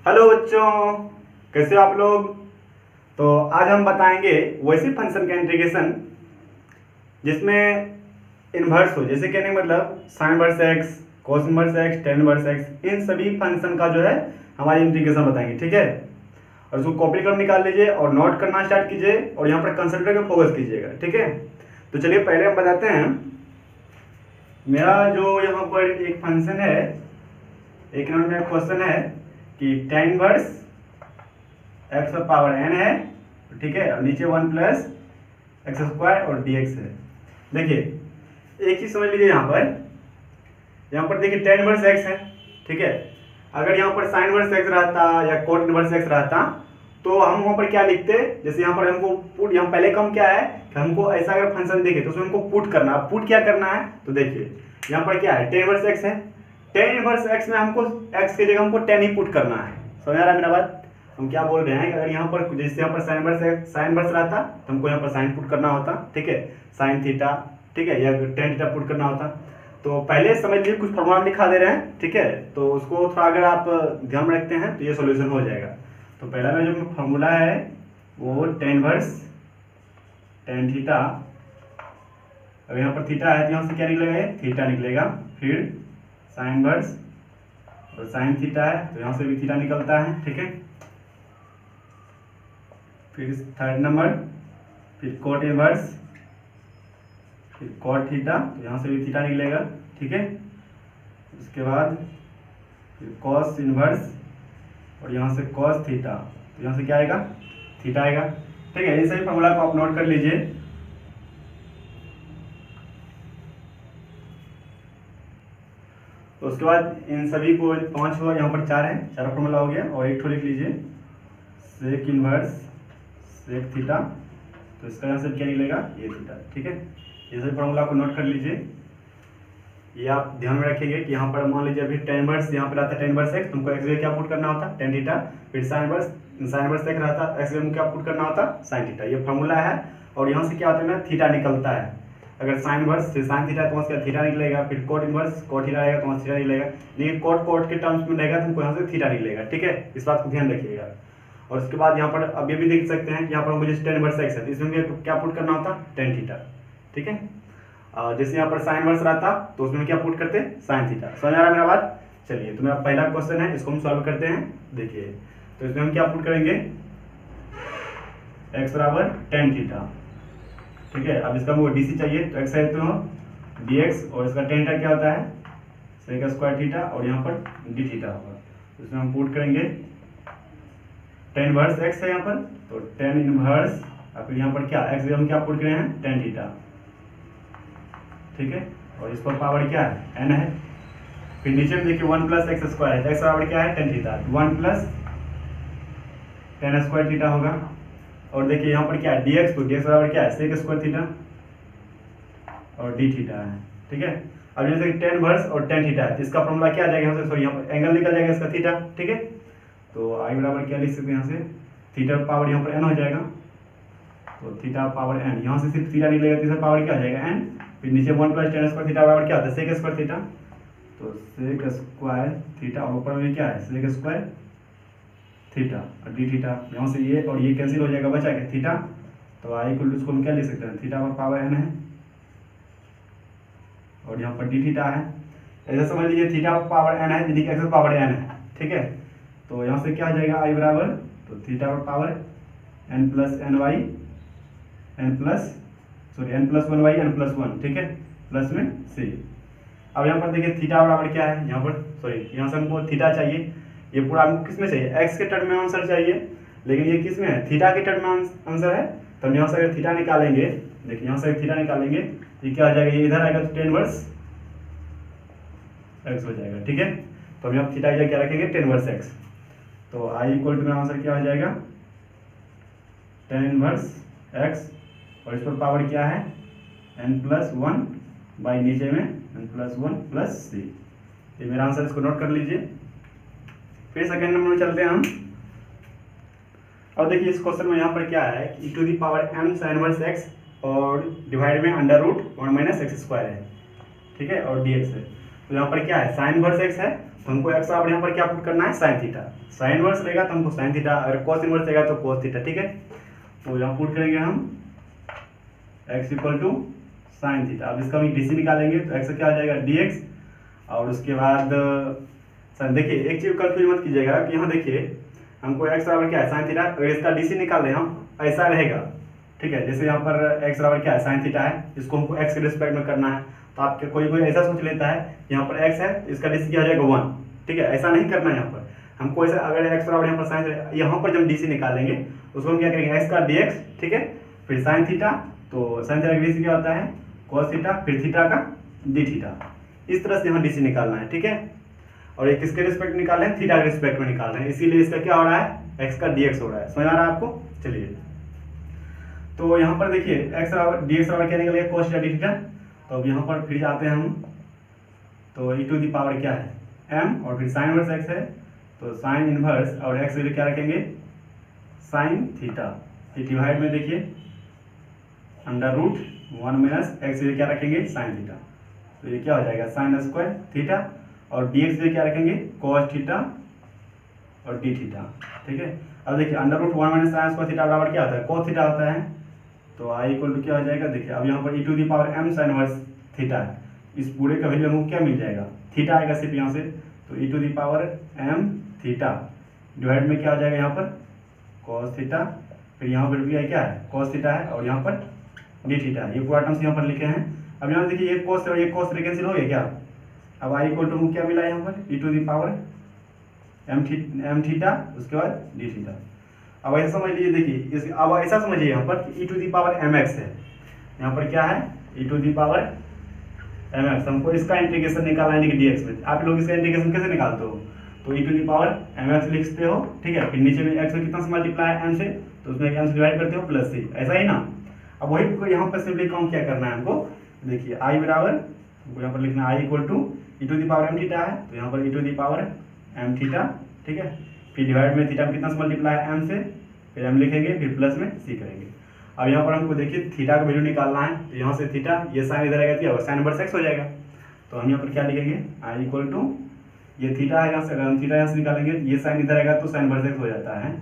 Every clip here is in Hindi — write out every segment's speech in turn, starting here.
हेलो बच्चों, कैसे हो आप लोग। तो आज हम बताएंगे वैसे फंक्शन का इंटीग्रेशन जिसमें इन्वर्स हो। जैसे कहने का मतलब sine inverse x, cos inverse x, tan inverse x, इन सभी फंक्शन का जो है हमारी इंटीग्रेशन बताएंगे। ठीक है, और उसको कॉपी कर निकाल लीजिए और नोट करना स्टार्ट कीजिए और यहाँ पर कंसंट्रेट करके फोकस कीजिएगा। ठीक है, तो चलिए पहले हम बताते हैं। मेरा जो यहाँ पर एक फंक्शन है, एक नंबर में क्वेश्चन है कि tan inverse x power n है, ठीक है, और नीचे 1 प्लस एक्स स्क्वायर और dx है। देखिए एक चीज समझ लीजिए, यहाँ पर देखिए tan इनवर्स x है, ठीक है। अगर यहाँ पर sin इनवर्स x रहता या cot इनवर्स x रहता तो हम वहाँ पर क्या लिखते, जैसे यहाँ पर हमको पुट, यहाँ पहले कम क्या है कि हमको ऐसा अगर फंक्शन देखे तो उसमें हमको पुट करना। अब पुट क्या करना है, तो देखिए यहाँ पर क्या है, tan इनवर्स x है। tan इनवर्स x में हमको x की जगह हमको tan ही पुट करना है। समझ आ रहा है मेरा बात। हम क्या बोल रहे हैं कि अगर यहाँ पर जैसे यहाँ पर साइन इनवर्स रहता तो हमको यहाँ पर साइन पुट करना होता, ठीक है, साइन थीटा, ठीक है, या टेन थीटा पुट करना होता। तो पहले समझ लीजिए कुछ फॉर्मूला दिखा दे रहे हैं, ठीक है, तो उसको थोड़ा अगर आप ध्यान में रखते हैं तो ये सॉल्यूशन हो जाएगा। तो पहला मेरा जो फॉर्मूला है वो टेन इनवर्स टेन थीटा, अगर यहाँ पर थीटा है तो यहाँ से क्या निकलेगा, थीटा निकलेगा। फिर साइन इनवर्स और साइन थीटा है तो यहाँ से भी थीटा निकलता है, ठीक है। फिर थर्ड नंबर, फिर कोट इनवर्स, फिर कॉट थीटा, तो यहाँ से भी थीटा निकलेगा, ठीक है। उसके बाद फिर कॉस इनवर्स और यहाँ से कॉस थीटा, तो यहाँ से क्या आएगा, थीटा आएगा, ठीक है। इस सही फॉर्मूला को आप नोट कर लीजिए। तो उसके बाद इन सभी को पांच हुआ, यहाँ पर चार है, चार फॉर्मूला हो गया और एक ठो लिख लीजिए सेक इनवर्स सेक थीटा, तो इसका यहाँ से क्या निकलेगा, ये थीटा, ठीक है। ये सभी फॉर्मूला को नोट कर लीजिए। ये आप ध्यान में रखिएगा कि यहाँ पर मान लीजिए अभी tan इनवर्स यहाँ पर आता है tan इनवर्स x, तुमको x क्या पुट करना होता tan थीटा। फिर sin इनवर्स x रहता x में क्या पुट करना होता sin थीटा। ये फॉर्मूला है और यहाँ से क्या होता है ना, थीटा निकलता है। अगर sin इनवर्स से sin थीटा तो वहाँ से थीटा निकलेगा। फिर cot इनवर्स cot थीटा आएगा तो वहाँ से थीटा निकलेगा। लेकिन cot के टर्म्स में रहेगा तो तुमको यहाँ से थीटा निकलेगा, ठीक है। इस बात को ध्यान रखिएगा। और उसके बाद यहाँ पर अब ये भी देख सकते हैं कि यहाँ पर मुझे tan इनवर्स x है, इसमें क्या पुट करना होता tan थीटा, ठीक है। जैसे यहाँ पर साइन इनवर्स रहता तो उसमें क्या पुट करते, साइन थीटा। समझ आ रहा है मेरा बात। चलिए तो मेरा पहला क्वेश्चन है, इसको हम सॉल्व करते हैं। देखिए तो इसमें हम क्या पुट करेंगे, x बराबर tan थीटा, ठीक है। अब इसका हमको डीसी चाहिए तो x है तो dx और इसका tan थीटा क्या होता है सेक स्क्वायर थीटा और यहाँ पर डी थीटा होगा। तो इसमें हम पुट करेंगे tan इनवर्स x है यहाँ पर, तो tan इनवर्स और फिर यहाँ पर क्या x हम क्या पुट कर रहे हैं tan थीटा, ठीक है। और इस पर पावर क्या है n है। फिर नीचे में देखिए 1 प्लस एक्स स्क्वायर है, एक्स पावर क्या है tan theta, 1 plus tan square theta होगा। और देखिए यहाँ पर क्या है dx, तो dx बराबर क्या है सेक स्क्वायर थीटा और डी थीटा है, ठीक है। अब जैसे tan इनवर्स और tan थीटा है तो इसका फॉर्मूला क्या आ जाएगा, यहाँ से सॉरी यहाँ पर एंगल निकल जाएगा इसका थीटा, ठीक है। तो आई बराबर क्या लिख सकते हैं, यहाँ से थीटा पावर यहाँ पर n हो जाएगा, तो थीटा पावर n, यहाँ से सिर्फ थीटा निकलेगा तो इसका पावर क्या आ जाएगा n। फिर नीचे 1 प्लस tan स्क्वायर थीटा बराबर क्या होता है सेक स्क्वायर थीटा, तो सेक स्क्वायर थीटा और ऊपर में क्या है सेक स्क्वायर थीटा और डी थीटा। यहाँ से ये और ये कैंसिल हो जाएगा, बचा क्या थीटा। तो आई इक्वल टू उसको हम क्या लिख सकते हैं, थीटा पर पावर n है और यहाँ पर डी थीटा है। ऐसा समझ लीजिए थीटा पर पावर n है यानी कि एक्स पावर n है, ठीक है। तो यहाँ से क्या आ जाएगा आई बराबर, तो थीटा पर power n plus n y n plus one by n plus one, ठीक है, प्लस में c। अब यहाँ पर देखिए थीटा बराबर क्या है, यहाँ पर सॉरी यहाँ से हमको थीटा चाहिए। ये पूरा हमको किस में चाहिए, x के टर्म में आंसर चाहिए, लेकिन ये किस में है थीटा के टर्म में आंसर है। तो हम यहाँ से अगर थीटा निकालेंगे, देखिए यहाँ से थीटा निकालेंगे ये क्या आ जाएगा, ये इधर आएगा तो tan इनवर्स x हो जाएगा, ठीक है। तो हम यहाँ थीटा इधर क्या रखेंगे tan इनवर्स x। तो आई इक्वल टू मेरा आंसर क्या हो जाएगा tan इनवर्स x और इस पर पावर क्या है n प्लस वन बाई नीचे में n प्लस वन प्लस सी। ये मेरा आंसर, इसको नोट कर लीजिए। फिर सेकेंड नंबर में चलते हैं हम। और देखिए इस क्वेश्चन में यहाँ पर क्या है कि e to the power m sine inverse x और डिवाइड में under root 1 minus x square है, ठीक है, और dx है। तो यहाँ पर क्या है साइन इनवर्स एक्स है, तो हमको एक्स बराबर यहाँ पर क्या पुट करना है साइन थीटा। साइन इनवर्स रहेगा तो हमको साइन थीटा, अगर कॉस इनवर्स रहेगा तो कॉस थीटा। ठीक है, तो यहाँ पुट करेंगे हम x equal to sine theta. अब इसका हम डीसी निकालेंगे तो एक्स क्या हो जाएगा डी एक्स, और उसके बाद सर देखिए एक चीज़ कन्फ्यूज मत कीजिएगा कि यहाँ देखिए हमको एक्स बराबर क्या है साइन थीटा, अगर इसका डीसी निकाल रहे हम ऐसा रहेगा। ठीक है, जैसे यहाँ पर एक्स बराबर क्या है साइन थीटा है, इसको हमको एक्स के रिस्पेक्ट में करना है, तो आपके कोई ऐसा सोच लेता है यहाँ पर एक्स है इसका डीसी क्या हो जाएगा 1। ठीक है, ऐसा नहीं करना है यहाँ पर हमको। ऐसा अगर एक्स बराबर यहाँ पर साइन, यहाँ पर जब डीसी निकालेंगे उसको हम क्या करेंगे एक्स का डीएक्स, ठीक है, फिर साइन थीटा, तो साइन थीटा का डीसी क्या होता है कॉस थीटा, फिर थीटा का डी थीटा। इस तरह से यहाँ डीसी निकालना है। ठीक है, और ये किसके रिस्पेक्ट निकाल रहे हैं थीटा के रिस्पेक्ट में निकाल रहे हैं, इसीलिए इसका क्या हो रहा है एक्स का डीएक्स हो रहा है। समझ आ रहा है आपको? चलिए, तो यहाँ पर देखिए एक्स बराबर डीएक्स बराबर क्या निकलेगा cos थीटा डी थीटा। तो अब यहाँ पर फिर जाते हैं हम, तो e टू दी पावर क्या है m, और फिर साइन इनवर्स एक्स है तो साइन इनवर्स, और एक्स वैल्यू क्या रखेंगे साइन थीटा, ये डिवाइड में देखिए under root 1 minus x value क्या रखेंगे साइन थीटा, तो ये क्या हो जाएगा साइन स्क्वायर थीटा, और डी एक्स वैल्यू क्या रखेंगे cos थीटा और डी थीटा। ठीक है, अब देखिए under root 1 minus sine square theta बराबर क्या होता है cos थीटा होता है, तो आई इक्वल टू क्या हो जाएगा देखिए, अब यहाँ पर e to the power m sine inverse theta है, इस पूरे का वैल्यू हमको क्या मिल जाएगा थीटा आएगा सिर्फ यहाँ से, तो e to the power m theta divide में क्या हो जाएगा यहाँ पर cos थीटा, फिर यहाँ पर भी क्या है cos थीटा है, और यहाँ पर d थीटा है, ये पूरा टर्म्स यहाँ पर लिखे हैं। अब यहाँ देखिए ये cos और ये cos कैंसिल हो गया क्या, अब आई इक्वल टू क्या मिला यहाँ पर e to the power m theta, उसके बाद d थीटा। अब ऐसा समझ लीजिए देखिए अब ऐसा समझिए यहाँ पर e to the power mx है, यहाँ पर क्या है e to the power mx, हमको इसका इंटीग्रेशन निकालना है dx में। आप लोग इसका इंटीग्रेशन कैसे निकालते हो, तो e to the power mx लिखते हो। ठीक है, फिर नीचे में x में कितना से मल्टीप्लाई है m से, तो उसमें m से डिवाइड करते हो प्लस c, ऐसा ही ना। अब वही को यहाँ पर सिंपली कम क्या करना है हमको, देखिए i बराबर हमको यहाँ पर लिखना है i equal to e to the power m theta है, तो यहाँ पर e to the power m theta. ठीक है, फिर डिवाइड में थीटा में कितना से मल्टीप्लाई है m से, फिर m लिखेंगे, फिर प्लस में c करेंगे। अब यहाँ पर हमको देखिए थीटा का वैल्यू निकालना है, तो यहाँ से थीटा ये साइन इधर आएगा क्या होगा साइन इनवर्स एक्स हो जाएगा, तो हम यहाँ पर क्या लिखेंगे i इक्वल टू ये थीटा है, यहाँ से अगर हम थीटा यहाँ से निकालेंगे ये साइन इधर आएगा तो साइन इनवर्स एक्स हो जाता है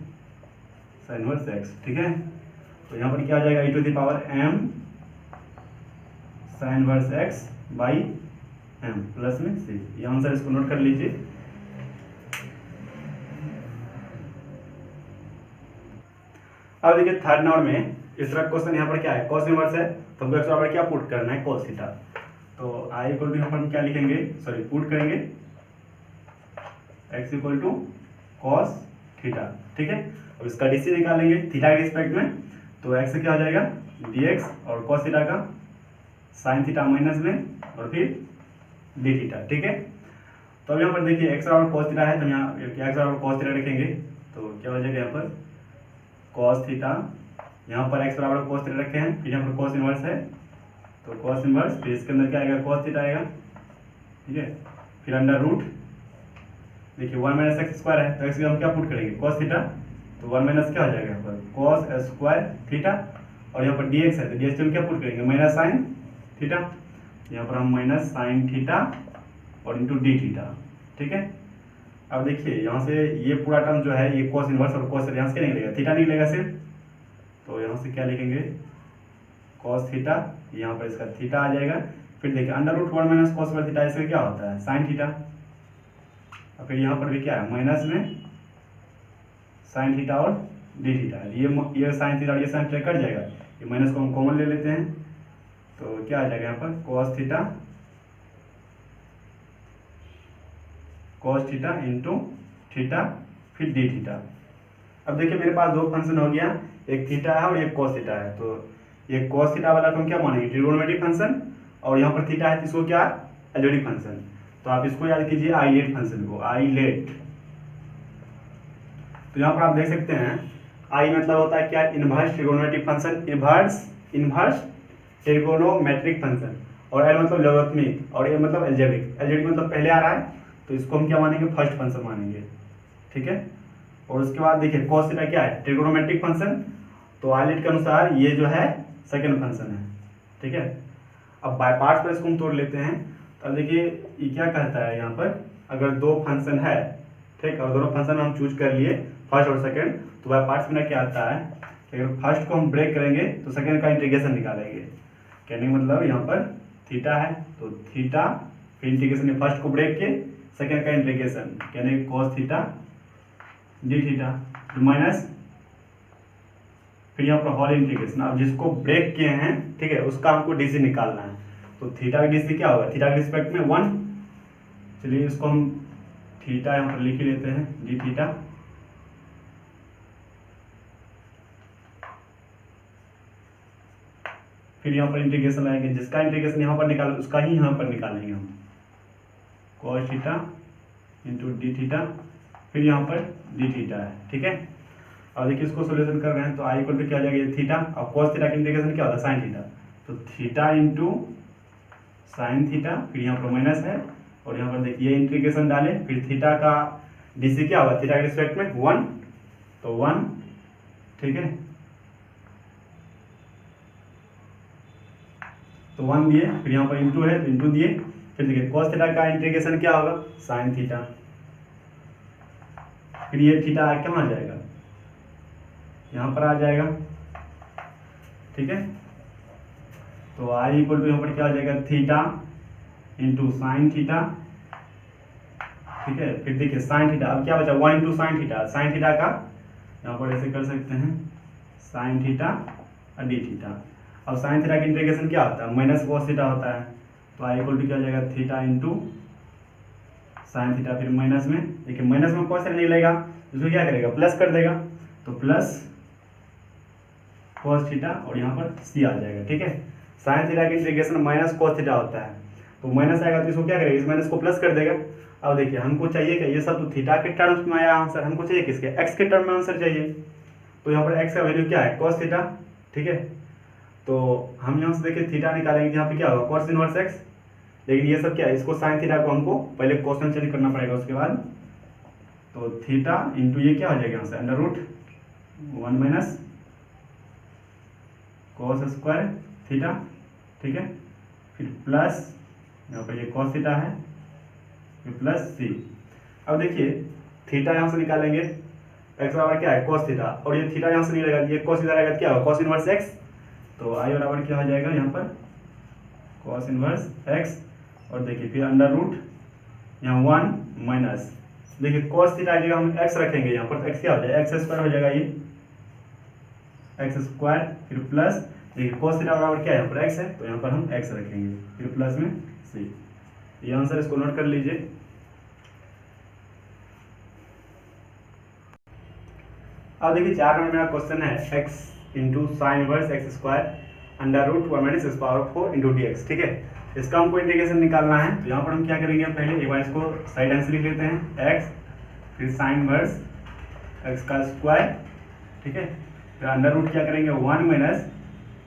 साइन इनवर्स एक्स। ठीक है, तो यहाँ पर क्या हो जाएगा e to the power m sine inverse x by m plus में c। ये आंसर इसको नोट कर लीजिए। अब देखिए थर्ड नंबर में इस तरह क्वेश्चन यहाँ पर क्या है cos इनवर्स है, तो हमको एक्स बराबर क्या पुट करना है cos थीटा, तो आई इक्वल टू यहाँ पर हम क्या लिखेंगे सॉरी पुट करेंगे x equal to cos theta. ठीक है, अब इसका डीसी निकालेंगे थीटा के रिस्पेक्ट में, तो x से क्या हो जाएगा dx, और cos थीटा का साइन थीटा माइनस में, और फिर डी थीटा। ठीक है, तो अब यहाँ पर देखिए x बराबर cos थीटा है, तो यहाँ x बराबर cos थीटा रखेंगे, तो क्या हो जाएगा यहाँ पर cos थीटा, यहाँ पर x बराबर cos थीटा रखे हैं, फिर यहाँ पर cos इनवर्स है, तो cos इनवर्स, फिर इसके अंदर क्या आएगा cos थीटा आएगा। ठीक है, फिर अंडर रूट देखिए 1 माइनस एक्स स्क्वायर है, तो x हम क्या पुट करेंगे cos थीटा, तो 1 माइनस क्या हो जाएगा यहाँ पर cos स्क्वायर थीटा, और यहाँ पर dx है तो dx हम क्या पुट करेंगे माइनस साइन थीटा, यहाँ पर हम माइनस साइन थीटा और इंटू डी थीटा। ठीक है, अब देखिए यहाँ से ये पूरा टर्म जो है ये cos इनवर्स और cos यहाँ से क्या निकलेगा थीटा निकलेगा सिर्फ, तो यहाँ से क्या लिखेंगे cos थीटा, यहाँ पर इसका थीटा आ जाएगा, फिर देखिए under root 1 minus cos theta, इसका क्या होता है साइन थीटा, और फिर यहाँ पर भी क्या है माइनस में साइन थीटा और डी थीटा, ये साइन थीटा और ये साइन थीटा कट जाएगा, ये माइनस को हम कॉमन ले लेते हैं, तो क्या आ जाएगा यहाँ पर cos थीटा इंटू थीटा फिर डी थीटा। अब देखिए मेरे पास दो फंक्शन हो गया, एक थीटा है और एक cos थीटा है, तो ये cos थीटा वाला को हम क्या मानेंगे ट्रिगोनोमेट्रिक फंक्शन, और यहाँ पर थीटा है तो इसको क्या एलजेब्रिक फंक्शन, तो आप इसको याद कीजिए आइलेट फंक्शन को, आइलेट। तो यहाँ पर आप देख सकते हैं आई मतलब होता है क्या inverse trigonometric function, inverse trigonometric function, और एल मतलब लॉगरिथमिक, और ए मतलब एलजेब्रिक। एलजेब्रिक मतलब पहले आ रहा है तो इसको हम क्या मानेंगे फर्स्ट फंक्शन मानेंगे। ठीक है, और उसके बाद देखिए cos थीटा क्या है ट्रिगोनोमेट्रिक फंक्शन, तो आइलेट के अनुसार ये जो है सेकंड फंक्शन है। ठीक है, अब बाय पार्ट्स पर इसको हम तोड़ लेते हैं, तो अब देखिए ये क्या कहता है यहाँ पर, अगर दो फंक्शन है, ठीक, और दोनों फंक्शन हम चूज कर लिए फर्स्ट और सेकंड, तो बाय पार्ट्स में क्या आता है कि अगर फर्स्ट को हम ब्रेक करेंगे तो सेकंड का इंटीग्रेशन निकालेंगे। कहने का मतलब यहाँ पर थीटा है तो थीटा, फिर इंटीग्रेशन फर्स्ट को ब्रेक के सेकंड का इंटीग्रेशन, कहने cos theta d theta minus फिर यहाँ पर होल इंटीग्रेशन। अब जिसको ब्रेक किए हैं, ठीक है, उसका हमको डीसी निकालना है। तो थीटा का डीसी क्या होगा, थीटा के रिस्पेक्ट में 1। चलिए इसको हम थीटा यहाँ पर लिख ही लेते हैं, डी थीटा। फिर यहाँ पर इंटीग्रेशन लाएंगे, जिसका इंटीग्रेशन यहाँ पर निकाल उसका ही यहाँ पर निकालेंगे हम, cos theta into d theta, फिर यहाँ पर डी थीटा है, ठीक है। अब देखिए इसको सोल्यूशन कर रहे हैं तो आई इक्वल टू क्या आ जाएगा, ये थीटा, और cos थीटा का इंटीग्रेशन क्या होता है, साइन थीटा, तो थीटा इंटू साइन थीटा, फिर यहाँ पर माइनस है, और यहाँ पर देखिए इंटीग्रेशन डाले, फिर थीटा का डीसी क्या होगा, थीटा के रिस्पेक्ट में 1, तो 1, ठीक है, तो 1 दिए, फिर यहाँ पर इंटू है तो इंटू दिए, फिर देखिए cos थीटा का इंटीग्रेशन क्या होगा, साइन थीटा, फिर ये थीटा कहाँ आ जाएगा, यहाँ पर आ जाएगा, ठीक है। तो आई इक्वल टू यहाँ पर क्या आ जाएगा, थीटा इंटू साइन थीटा, ठीक है, फिर देखिए साइन थीटा, अब क्या बचा 1 into sine theta, sine theta का यहाँ पर ऐसे कर सकते हैं साइन थीटा और डी थीटा। अब साइन थीटा का इंटीग्रेशन क्या होता है, माइनस कॉस थीटा होता है, तो आई इक्वल टू क्या हो जाएगा, थीटा इंटू साइन थीटा, फिर माइनस में देखिए माइनस में कॉस थीटा नहीं लेगा, इसको क्या करेगा, प्लस कर देगा, तो प्लस कॉस थीटा और यहाँ पर सी आ जाएगा, ठीक है। साइन थीटा का इंटीग्रेशन माइनस कॉस थीटा होता है, तो माइनस आएगा तो इसको क्या करेगा, इस माइनस को प्लस कर देगा। अब देखिए हमको चाहिए क्या, ये सब तो थीटा के टर्म्स में आया आंसर, हमको चाहिए किसके, एक्स के टर्म में आंसर चाहिए, तो यहाँ पर एक्स का वैल्यू क्या है, कॉस थीटा, ठीक है। तो हम यहाँ से देखिए थीटा निकालेंगे, यहाँ पे क्या होगा, कॉस इनवर्स एक्स, लेकिन ये सब क्या है, इसको साइन थीटा को हमको पहले क्वेश्चन चेंज करना पड़ेगा उसके बाद, तो थीटा इंटू ये क्या हो जाएगा यहाँ से, under root 1 minus cos square theta, ठीक है, फिर प्लस यहाँ पर ये कॉस थीटा है, फिर प्लस सी। अब देखिए थीटा यहाँ से निकालेंगे, एक्स बराबर क्या है, कॉस थीटा, और ये थीटा यहाँ से नहीं रहेगा, ये कॉस इधर आएगा, क्या होगा, कॉस इनवर्स एक्स, तो आई बराबर क्या हो जाएगा यहाँ पर, कॉस इनवर्स एक्स, और देखिए फिर अंडर रूट यहाँ 1 माइनस, देखिए कॉस थीटा की जगह हम एक्स रखेंगे यहाँ पर, तो एक्स क्या हो जाएगा, एक्स स्क्वायर हो जाएगा, ये एक्स स्क्वायर, फिर प्लस देखिए cos थीटा बराबर क्या है, यहाँ पर x है, तो यहाँ पर हम x रखेंगे, फिर प्लस में c। ये आंसर इसको नोट कर लीजिए। अब देखिए 4 नंबर मेरा क्वेश्चन है, x into sine inverse x square under root 1 minus x power 4 into d x, ठीक है। इसका हमको इंटीग्रेशन निकालना है, तो यहाँ पर हम क्या करेंगे, पहले एक बार इसको साइड आंसर लिख लेते हैं, x फिर साइन इनवर्स एक्स का स्क्वायर, ठीक है, फिर अंडर रूट क्या करेंगे 1 माइनस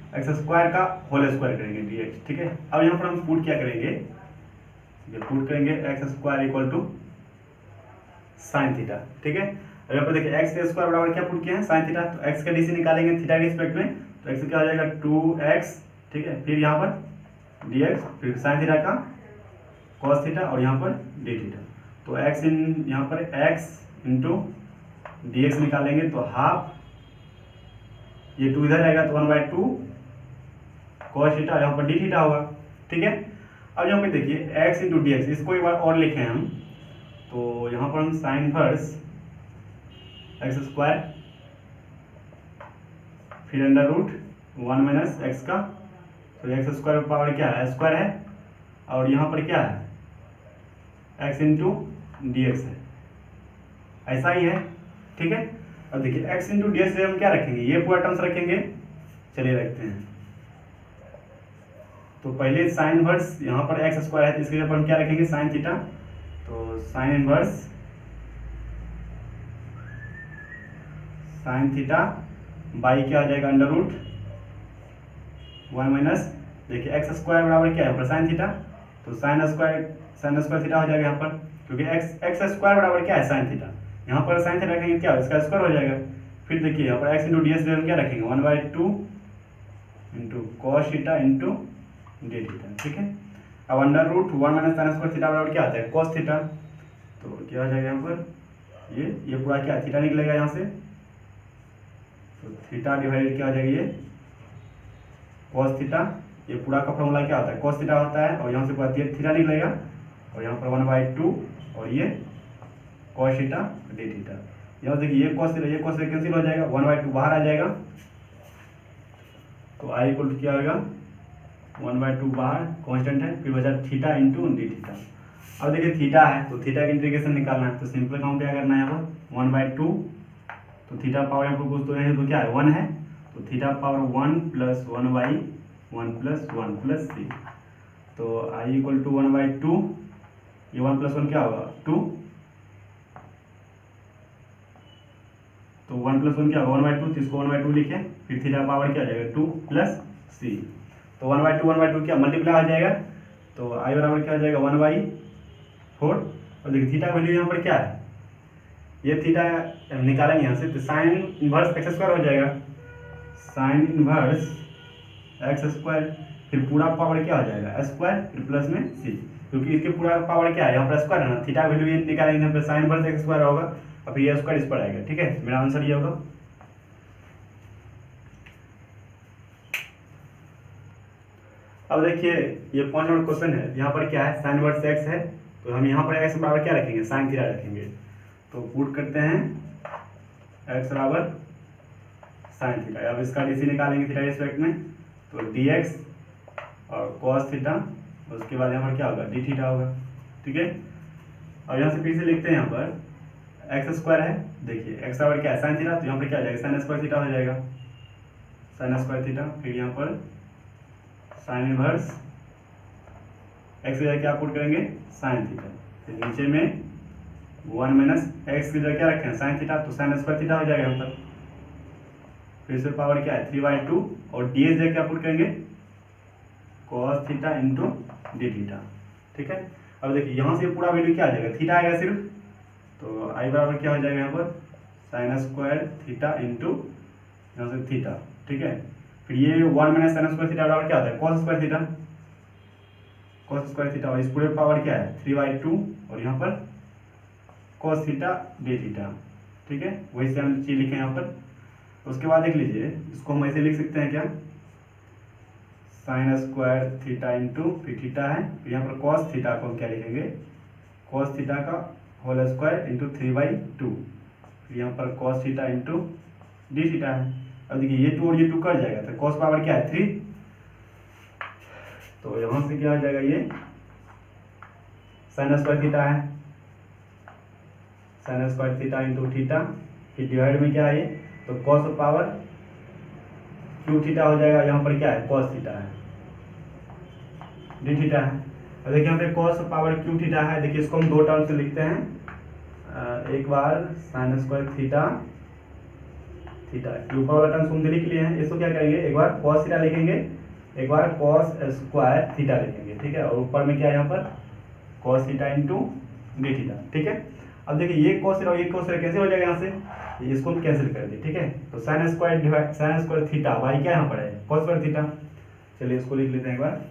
एक्स स्क्वायर का होल स्क्वायर करेंगे डी एक्स, ठीक है। अब यहाँ पर हम पुट क्या करेंगे, पुट करेंगे x square equal to sine theta, ठीक है। अब यहाँ पर देखिए एक्स स्क्वायर बराबर क्या पुट किया है, साइन थीटा, तो एक्स का डीसी निकालेंगे थीटा के रिस्पेक्ट में, तो एक्स क्या हो जाएगा 2x, ठीक है, फिर यहाँ पर dx, फिर साइन थीटा का cos थीटा और यहाँ पर डी थीटा, तो x इन यहाँ पर x इंटू डी एक्स निकालेंगे, तो हाफ ये 2 इधर आएगा तो 1/2 cos थीटा, यहाँ पर डी थीटा होगा, ठीक है। अब यहाँ पे देखिए x इंटू डी एक्स, इसको एक बार और लिखें हम, तो यहाँ पर हम साइन इनवर्स एक्स स्क्वायर फिर अंडर रूट 1 माइनस एक्स का, तो एक्स स्क्वायर पावर क्या है, स्क्वायर है, और यहाँ पर क्या है x इंटू डी एक्स है, ऐसा ही है, ठीक है। अब देखिए x इंटू डी एक्स से हम क्या रखेंगे, ये पूरा टर्म्स रखेंगे, चलिए रखते हैं। तो पहले साइन इनवर्स यहाँ पर एक्स स्क्वायर है, तो इसके ऊपर हम क्या रखेंगे, साइन थीटा, तो sine inverse sine theta by क्या हो जाएगा, अंडर रूट 1 माइनस देखिए एक्स स्क्वायर बराबर क्या है, पर साइन थीटा, तो साइन स्क्वायर थीटा हो जाएगा यहाँ पर, क्योंकि एक्स स्क्वायर बराबर क्या है, साइन थीटा, यहाँ पर साइन थीटा रखेंगे क्या, इसका स्क्वायर हो जाएगा। फिर देखिए यहाँ पर एक्स इंटू डी एक्स हम क्या रखेंगे, 1/2 into cos theta into d theta, ठीक है। अब under root 1 minus sine square theta बराबर क्या आता है, कॉस थीटा। तो क्या हो जाएगा यहाँ पर, ये पूरा क्या थीटा निकलेगा यहाँ से, तो थीटा डिवाइडेड क्या हो जाएगा ये कॉस थीटा। ये पूरा का फॉर्मूला क्या होता है, कॉस थीटा होता है, और यहाँ से पूरा थीटा निकलेगा, और यहाँ पर 1/2 और ये कॉस थीटा डी थीटा। यहाँ देखिए ये कॉस थीटा कैंसिल हो जाएगा, 1/2 बाहर आ जाएगा, तो आई इक्वल टू क्या होगा 1/2 बाहर कांस्टेंट है, फिर बचा थीटा इंटू डी थीटा। अब देखिए थीटा है तो थीटा का इंटीग्रेशन निकालना है, तो सिंपल काम क्या करना है यहाँ पर 1/2, तो थीटा पावर यहाँ पर कुछ तो है, तो क्या है 1 है, तो थीटा पावर 1 + 1/1 + 1 + 3, तो आई इक्वल टू 1/2, ये 1 + 1 क्या होगा 2, तो 1 + 1 क्या होगा 1/2, तो इसको 1/2 लिखे, फिर थीटा पावर क्या आ जाएगा 2 + 3, तो 1/2 क्या मल्टीप्लाई हो जाएगा, तो आई बराबर क्या हो जाएगा 1/4। और देखिए थीटा वैल्यू यहाँ पर क्या है, ये थीटा निकालेंगे यहाँ से, तो साइन इनवर्स एक्स स्क्वायर हो जाएगा, साइन इनवर्स एक्स स्क्वायर, फिर पूरा पावर क्या हो जाएगा स्क्वायर, फिर प्लस में सी, क्योंकि इसके पूरा पावर क्या है यहाँ पर स्क्वायर है ना, थीटा वैल्यू ये निकालेंगे यहाँ पर साइन इनवर्स एक्स स्क्वायर होगा, और फिर ये स्क्वायर इस पर आएगा। ठीक है, मेरा आंसर ये होगा। अब देखिए ये 5 नंबर क्वेश्चन है, यहाँ पर क्या है साइन इनवर्स एक्स है, तो हम यहाँ पर एक्स बराबर क्या रखेंगे साइन थीटा रखेंगे, तो पुट करते हैं एक्स बराबर साइन थीटा। अब इसका डीसी निकालेंगे थीटा रिस्पेक्ट में, तो डी एक्स और कॉस थीटा, उसके बाद यहाँ पर क्या होगा डी थीटा होगा। ठीक है, और यहाँ से फिर से लिखते हैं, यहाँ पर एक्स स्क्वायर है, देखिए एक्स बराबर क्या है साइन थीटा, तो यहाँ पर क्या आ जाएगा साइन स्क्वायर थीटा हो जाएगा, साइन स्क्वायर थीटा, फिर यहाँ पर साइन इनवर्स एक्स की जगह क्या पुट करेंगे साइन थीटा, फिर नीचे में 1 माइनस एक्स की जगह क्या रखें साइन थीटा, तो साइन स्क्वायर थीटा हो जाएगा यहाँ पर, फिर से पावर क्या है 3/2, और डी एस जगह क्या पुट करेंगे cos theta into d theta. ठीक है, अब देखिए यहाँ से पूरा वैल्यू क्या आ जाएगा थीटा आएगा सिर्फ, तो आई बराबर क्या हो जाएगा यहाँ पर साइन स्क्वायर थीटा इंटू यहाँ से थीटा। ठीक है, फिर ये 1 माइनस साइन स्क्वायर थीटा बराबर क्या होता है cos square theta, cos square theta, और इस पूरे पावर क्या है 3/2, और यहाँ पर कॉस थीटा डी थीटा। ठीक है, वही से हम चीज लिखे यहाँ पर। उसके बाद देख लीजिए इसको हम ऐसे लिख सकते हैं क्या साइन स्क्वायर थीटा इंटू फिर थीटा है, फिर यहाँ पर कॉस थीटा को हम क्या लिखेंगे कॉस थीटा का होल स्क्वायर इंटू 3/2, फिर यहाँ पर cos theta into d theta है। अब देखिए ये 2 और ये 2 कट जाएगा, तो कॉस पावर क्या है 3, तो यहाँ से क्या हो जाएगा ये साइन स्क्वायर थीटा है, sign square theta into theta, फिर डिवाइड में क्या है तो कॉस पावर क्यू थीटा हो जाएगा, यहाँ पर क्या है कॉस थीटा है डी थीटा है। और देखिए यहाँ पे कॉस पावर क्यू थीटा है, देखिए इसको हम 2 टर्म से लिखते हैं, एक बार sine square theta theta cube power terms हम लिख लिए हैं, इसको क्या करेंगे एक बार कॉस थीटा लिखेंगे, एक बार कॉस स्क्वायर थीटा लिखेंगे। ठीक है, और ऊपर में क्या है यहाँ पर cos theta into d theta. ठीक है, अब देखिए ये कॉस थीटा और ये कॉस थीटा कैंसिल हो जाएगा यहाँ से, इसको हम कैंसिल कर दिए। ठीक है, तो साइन स्क्वायर थीटा वाई क्या यहाँ पर है कॉस स्क्वायर थीटा, चलिए इसको लिख लेते हैं एक बार,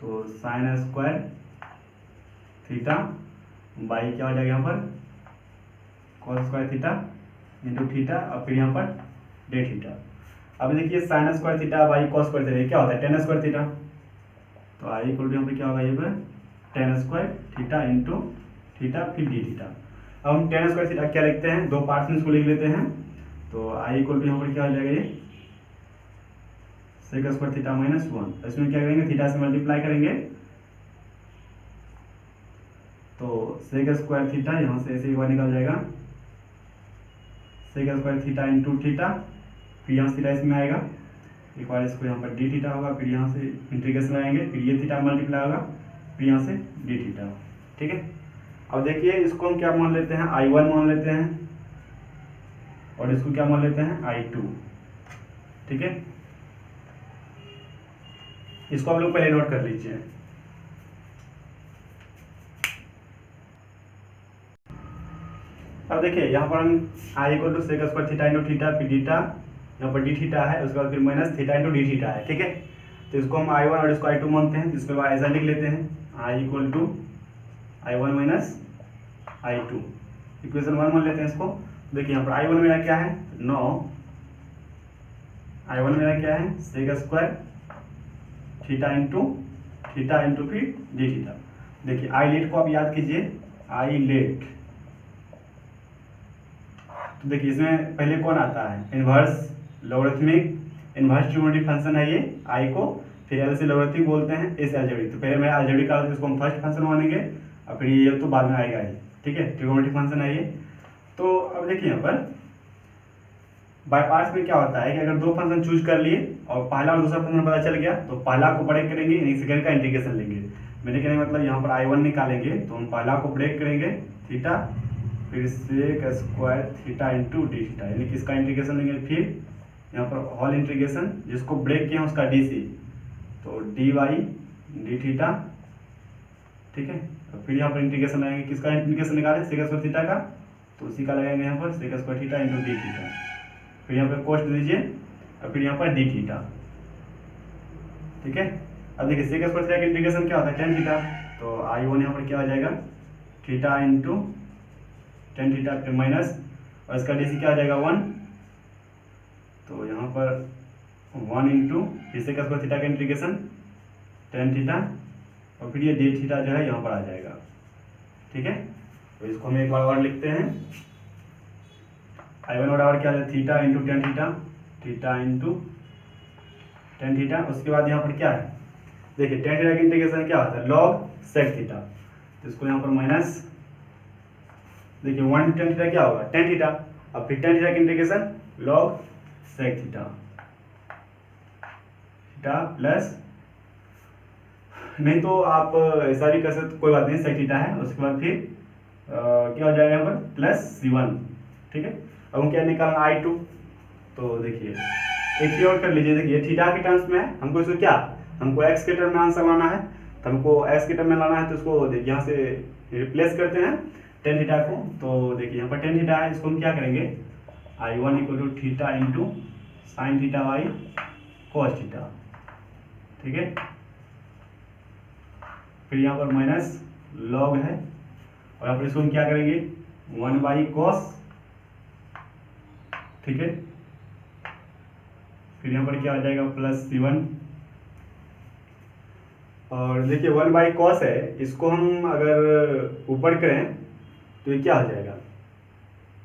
तो साइन स्क्वायर थीटा बाई क्या हो जाएगा यहाँ पर cos square theta into theta, और फिर यहाँ पर डे थीटा। अब देखिए sign square theta by cos square theta क्या होता है टेन स्क्वायर थीटा, तो आई इक्वल टू यहाँ पे क्या होगा ये पर ten square theta into theta फिर डी थीटा। अब हम टेन स्क्वायर थीटा क्या लिखते हैं 2 पार्ट्स में इसको लिख लेते हैं, तो आई इक्वल टू यहाँ पर क्या हो जाएगा ये सेक स्क्वायर थीटा -1, इसमें क्या करेंगे थीटा से मल्टीप्लाई करेंगे, तो सेक स्क्वायर थीटा यहाँ से ऐसे एक बार निकल जाएगा sec square theta into theta, फिर यहाँ से थीटा इसमें आएगा, एक बार इसको यहाँ पर डी थीटा होगा, फिर यहाँ से इंटीग्रेशन आएंगे, फिर ये थीटा मल्टीप्लाई होगा, फिर यहाँ से डी थीटा। ठीक है, अब देखिए इसको हम क्या मान लेते हैं I1 मान लेते हैं, और इसको क्या मान लेते हैं I2। ठीक है, इसको आप लोग पहले नोट कर लीजिए। अब देखिए यहाँ पर हम I equal to sec square theta into theta फिर डीटा, यहाँ पर डी थीटा है, उसके बाद फिर minus theta into d theta है। ठीक है, तो इसको हम I1 और इसको I2 मानते हैं, इसके बाद ऐसा लिख लेते हैं I equal to I1 minus I2, equation 1 मान लेते हैं इसको। देखिए यहाँ पर I1 मेरा क्या है 9, I1 मेरा क्या है सेक स्क्वायर थीटा इंटू फिर डी थीटा। देखिए आई लेट को आप याद कीजिए, आई लेट, तो देखिए इसमें पहले कौन आता है inverse logarithmic inverse trigonometric function है ये आई को, फिर एल से लॉगरिथमिक बोलते हैं इस अलजेब्रिक। तो पहले मैं अलजेब्रिक का इसको हम फर्स्ट फंक्शन मानेंगे और फिर ये तो बाद में आएगा ही, ठीक है, ट्रिगोनोमेट्रिक फंक्शन है ये। तो अब देखिए यहाँ पर बाय पार्ट्स में क्या होता है कि अगर दो फंक्शन चूज कर लिए और पहला और दूसरा फंक्शन पता चल गया तो पहला को ब्रेक करेंगे, यानी सेकंड का इंटीग्रेशन लेंगे। मैंने कहने का मतलब यहाँ पर I1 निकालेंगे तो हम पहला को ब्रेक करेंगे थीटा, फिर sec square theta into d theta, यानी किसका इंटीग्रेशन लेंगे, फिर यहाँ पर होल इंटीग्रेशन जिसको ब्रेक किया उसका डी सी, तो डी वाई डी थीटा, ठीक है। तो फिर यहाँ पर इंटीग्रेशन लगाएंगे, किसका इंटीग्रेशन निकालें सेक स्क्वायर थीटा का, तो उसी का लगाएंगे यहाँ पर sec square theta into d theta, फिर यहाँ पर कोस्ट दीजिए और फिर यहाँ पर डी थीटा, ठीक है। अब देखिए सेक स्क्वायर थीटा का इंटीग्रेशन क्या होता है टेन थीटा, तो I1 यहाँ पर क्या हो जाएगा थीटा इंटू टेन थीटा फिर माइनस, और इसका डी सी क्या आ जाएगा 1, तो यहाँ पर 1 इंटू फिर सेक स्क्वायर थीटा का इंटीग्रेशन टेन थीटा और फिर ये डी थीटा जो है यहाँ पर आ जाएगा, ठीक है। तो इसको हम एक बार और लिखते हैं I1 बराबर क्या है theta into tan theta, theta into tan theta. उसके बाद यहाँ पर क्या है देखिए टेन थीटा का इंटीग्रेशन क्या होता है लॉग सेक थीटा, तो इसको यहाँ पर माइनस, देखिए 1 टेन थीटा क्या होगा टेन थीटा, अब फिर टेन थीटा का integration log sec theta, theta plus, नहीं तो आप ऐसा भी कर सकते कोई बात नहीं सेक थीटा है, उसके बाद फिर क्या हो जाएगा यहाँ पर प्लस C1, ठीक है। अब हम क्या निकालना I2, तो देखिए एक ही और कर लीजिए, देखिए थीटा के टर्म्स में हमको इसको क्या हमको x के टर्म में आंसर लाना है, तो हमको x के टर्म में लाना है, तो इसको देखिए यहाँ से रिप्लेस करते हैं टेन थीटा को, तो देखिए यहाँ पर टेन थीटा है, इसको हम क्या करेंगे I1 equal to theta into sine theta by cos theta, ठीक है। फिर यहाँ पर माइनस लॉग है और यहाँ पर इसको हम क्या करेंगे 1 बाई कॉस, ठीक है। फिर यहाँ पर क्या आ जाएगा प्लस C1, और देखिए 1 बाई कॉस है, इसको हम अगर ऊपर करें तो ये क्या हो जाएगा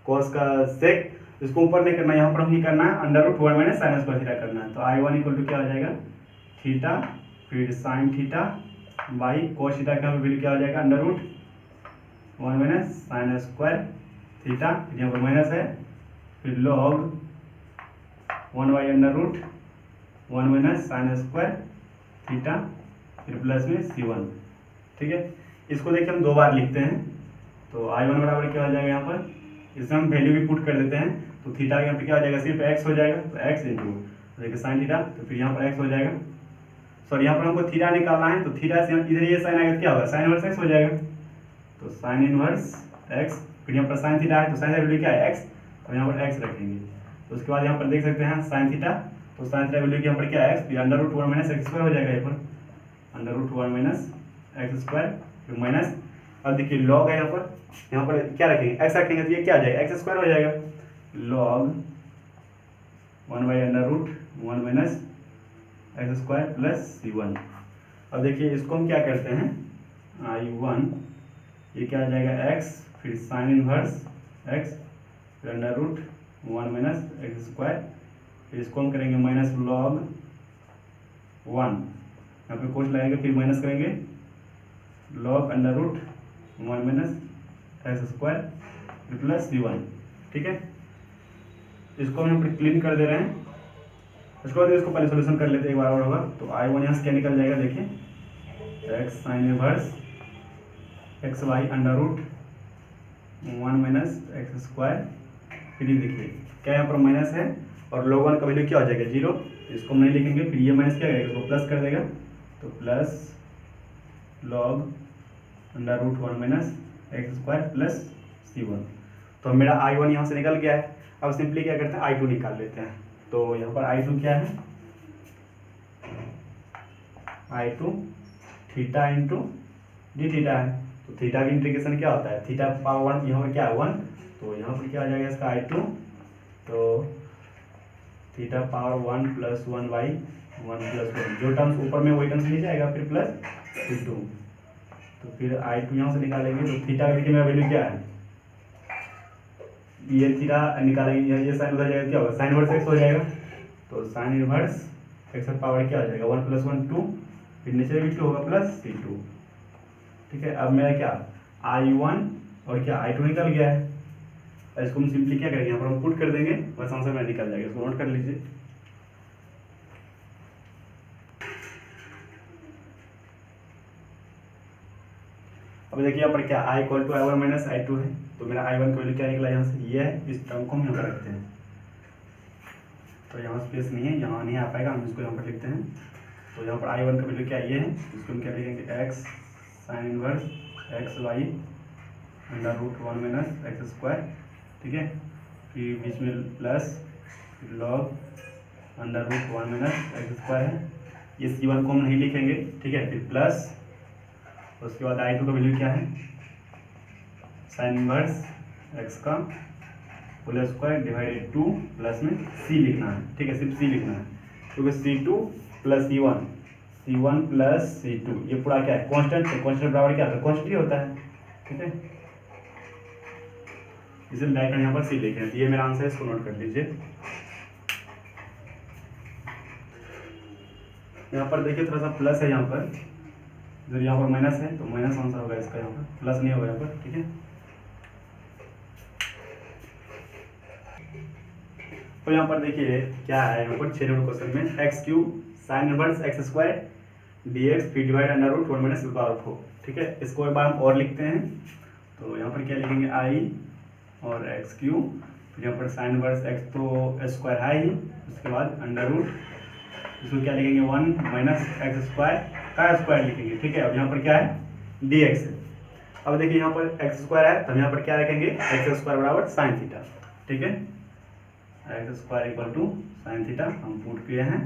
कॉस का सेक, इसको ऊपर नहीं करना, यहाँ पर हम ही करना है under root 1 minus sine square theta करना है, तो I1 इक्वल टू क्या हो जाएगा थीटा फिर sine theta by cos theta का वैल्यू क्या हो जाएगा under root 1 minus sine square theta, फिर यहाँ पर माइनस है, फिर log 1 by under root 1 minus sine square theta, फिर प्लस में C1, ठीक है। इसको देखिए हम दो बार लिखते हैं, तो I1 बराबर क्या हो जाएगा यहाँ पर, इसमें हम वैल्यू भी पुट कर देते हैं, तो थीटा यहाँ पे क्या हो जाएगा सिर्फ x हो जाएगा, तो x इंटू देखिए साइन थीटा, तो फिर यहाँ पर x हो जाएगा, सॉरी यहाँ पर हमको थीटा निकालना है, तो थीटा से इधर ये साइन आएगा क्या होगा साइन इनवर्स x हो जाएगा, तो साइन इनवर्स x, फिर यहाँ पर साइन थीटा है तो साइन वैल्यू क्या है x, तो यहाँ पर x रखेंगे। तो उसके बाद यहाँ पर देख सकते हैं साइन थीटा, तो साइन थीटा वैल्यू यहाँ पर क्या है x, फिर under root 1 minus x square हो जाएगा, यहाँ पर under root 1 minus x square फिर माइनस, अब देखिए लॉग है यहाँ पर क्या रखेंगे x रखेंगे, तो ये क्या आ जाएगा एक्स स्क्वायर हो जाएगा, log 1 by under root 1 minus x square plus C1। अब देखिए इसको हम क्या करते हैं I1 ये क्या आ जाएगा x फिर साइन इनवर्स x फिर under root 1 minus x square, फिर इसको हम करेंगे माइनस लॉग 1, यहाँ पे कोस लगाएंगे फिर माइनस करेंगे log under root 1 minus x square फिर प्लस C1, ठीक है। इसको हम यहाँ पर क्लीन कर दे रहे हैं, उसके बाद इसको पहले सोल्यूशन कर लेते हैं एक बार और होगा, तो I1 यहाँ से क्या निकल जाएगा देखिए x sine inverse x by under root 1 minus x square, फिर ये देखिए क्या यहाँ पर माइनस है और log 1 का वैल्यू क्या हो जाएगा 0, इसको हम नहीं लिखेंगे, फिर ये माइनस क्या करेगा इसको प्लस कर देगा, तो plus log under root 1 minus x square plus C1। तो मेरा I1 यहाँ से निकल गया है। अब सिंपली क्या करते हैं I2 निकाल लेते हैं, तो यहाँ पर I2 क्या है I two theta into d theta है। तो थीटा की इंटीग्रेशन क्या होता है, थीटा पावर 1, यहाँ पर क्या है 1, तो यहाँ पर क्या आ जाएगा इसका आई टू, तो theta power 1 plus 1 by 1 plus 1, जो टर्म्स ऊपर में वही टर्म्स नीचे आएगा, फिर प्लस C2, तो फिर आई टू यहाँ से निकालेंगे। तो थीटा का देखिए मेरा वैल्यू क्या है, ये थीटा निकालेंगे, ये साइन उधर जाएगा, क्या होगा साइन इनवर्स एक्स हो जाएगा। तो साइन इनवर्स एक्स का पावर क्या हो जाएगा 1 प्लस 1 2, फिर नीचे भी 2 होगा प्लस C2। ठीक है, अब मेरा क्या I1 और क्या I2 निकल गया है। इसको हम सिंपली क्या करेंगे, यहाँ पर हम पुट कर देंगे, बस आंसर में निकल जाएगा। इसको नोट कर लीजिए। अब देखिए यहाँ पर क्या I equal to I1 minus I2 है, तो मेरा I1 का वैल्यू क्या निकला यहाँ से, ये है। इस टर्म को हम यहाँ पर रखते हैं, तो यहाँ स्पेस नहीं है, यहाँ नहीं आ पाएगा, हम इसको यहाँ पर लिखते हैं। तो यहाँ पर I1 का वैल्यू क्या ये है, इसको हम क्या लिखेंगे x sine inverse x by under root 1 minus x square. ठीक है, फिर बीच में plus log under root 1 minus x square है। ये C1 को हम नहीं लिखेंगे। ठीक है, फिर प्लस, उसके बाद I2 का वैल्यू क्या है, साइन इनवर्स एक्स का होल स्क्वायर डिवाइडेड 2 प्लस में C लिखना है। ठीक है, सिर्फ C लिखना है, क्योंकि C2 plus C1 plus C2 ये पूरा क्या है कांस्टेंट है, कांस्टेंट बराबर क्या होता है क्वांटिटी होता है। ठीक है, इसलिए डायरेक्ट यहाँ पर C लिखे हैं। ये मेरा आंसर है, इसको नोट कर लीजिए। यहाँ पर देखिए थोड़ा सा प्लस है, यहाँ पर इधर यहाँ पर माइनस है, तो माइनस आंसर होगा इसका, यहाँ पर प्लस नहीं होगा यहाँ पर। ठीक है, तो यहाँ पर देखिए क्या है, यहाँ पर 6 नंबर क्वेश्चन में x cube sine inverse x square dx फिर divide under root 1 minus power 4। ठीक है, इसको एक बार हम और लिखते हैं। तो यहाँ पर क्या लिखेंगे I और एक्स क्यूब, फिर यहाँ पर साइन इनवर्स एक्स तो स्क्वायर है ही, उसके बाद अंडर रूट, इसको क्या लिखेंगे 1 माइनस एक्स स्क्वायर का स्क्वायर लिखेंगे। ठीक है, अब यहाँ पर क्या है dx है। अब देखिए यहाँ पर एक्स स्क्वायर है, तो हम यहाँ पर क्या रखेंगे एक्स स्क्वायर बराबर साइन थीटा। ठीक है, x square equal to sine theta हम पुट किए हैं।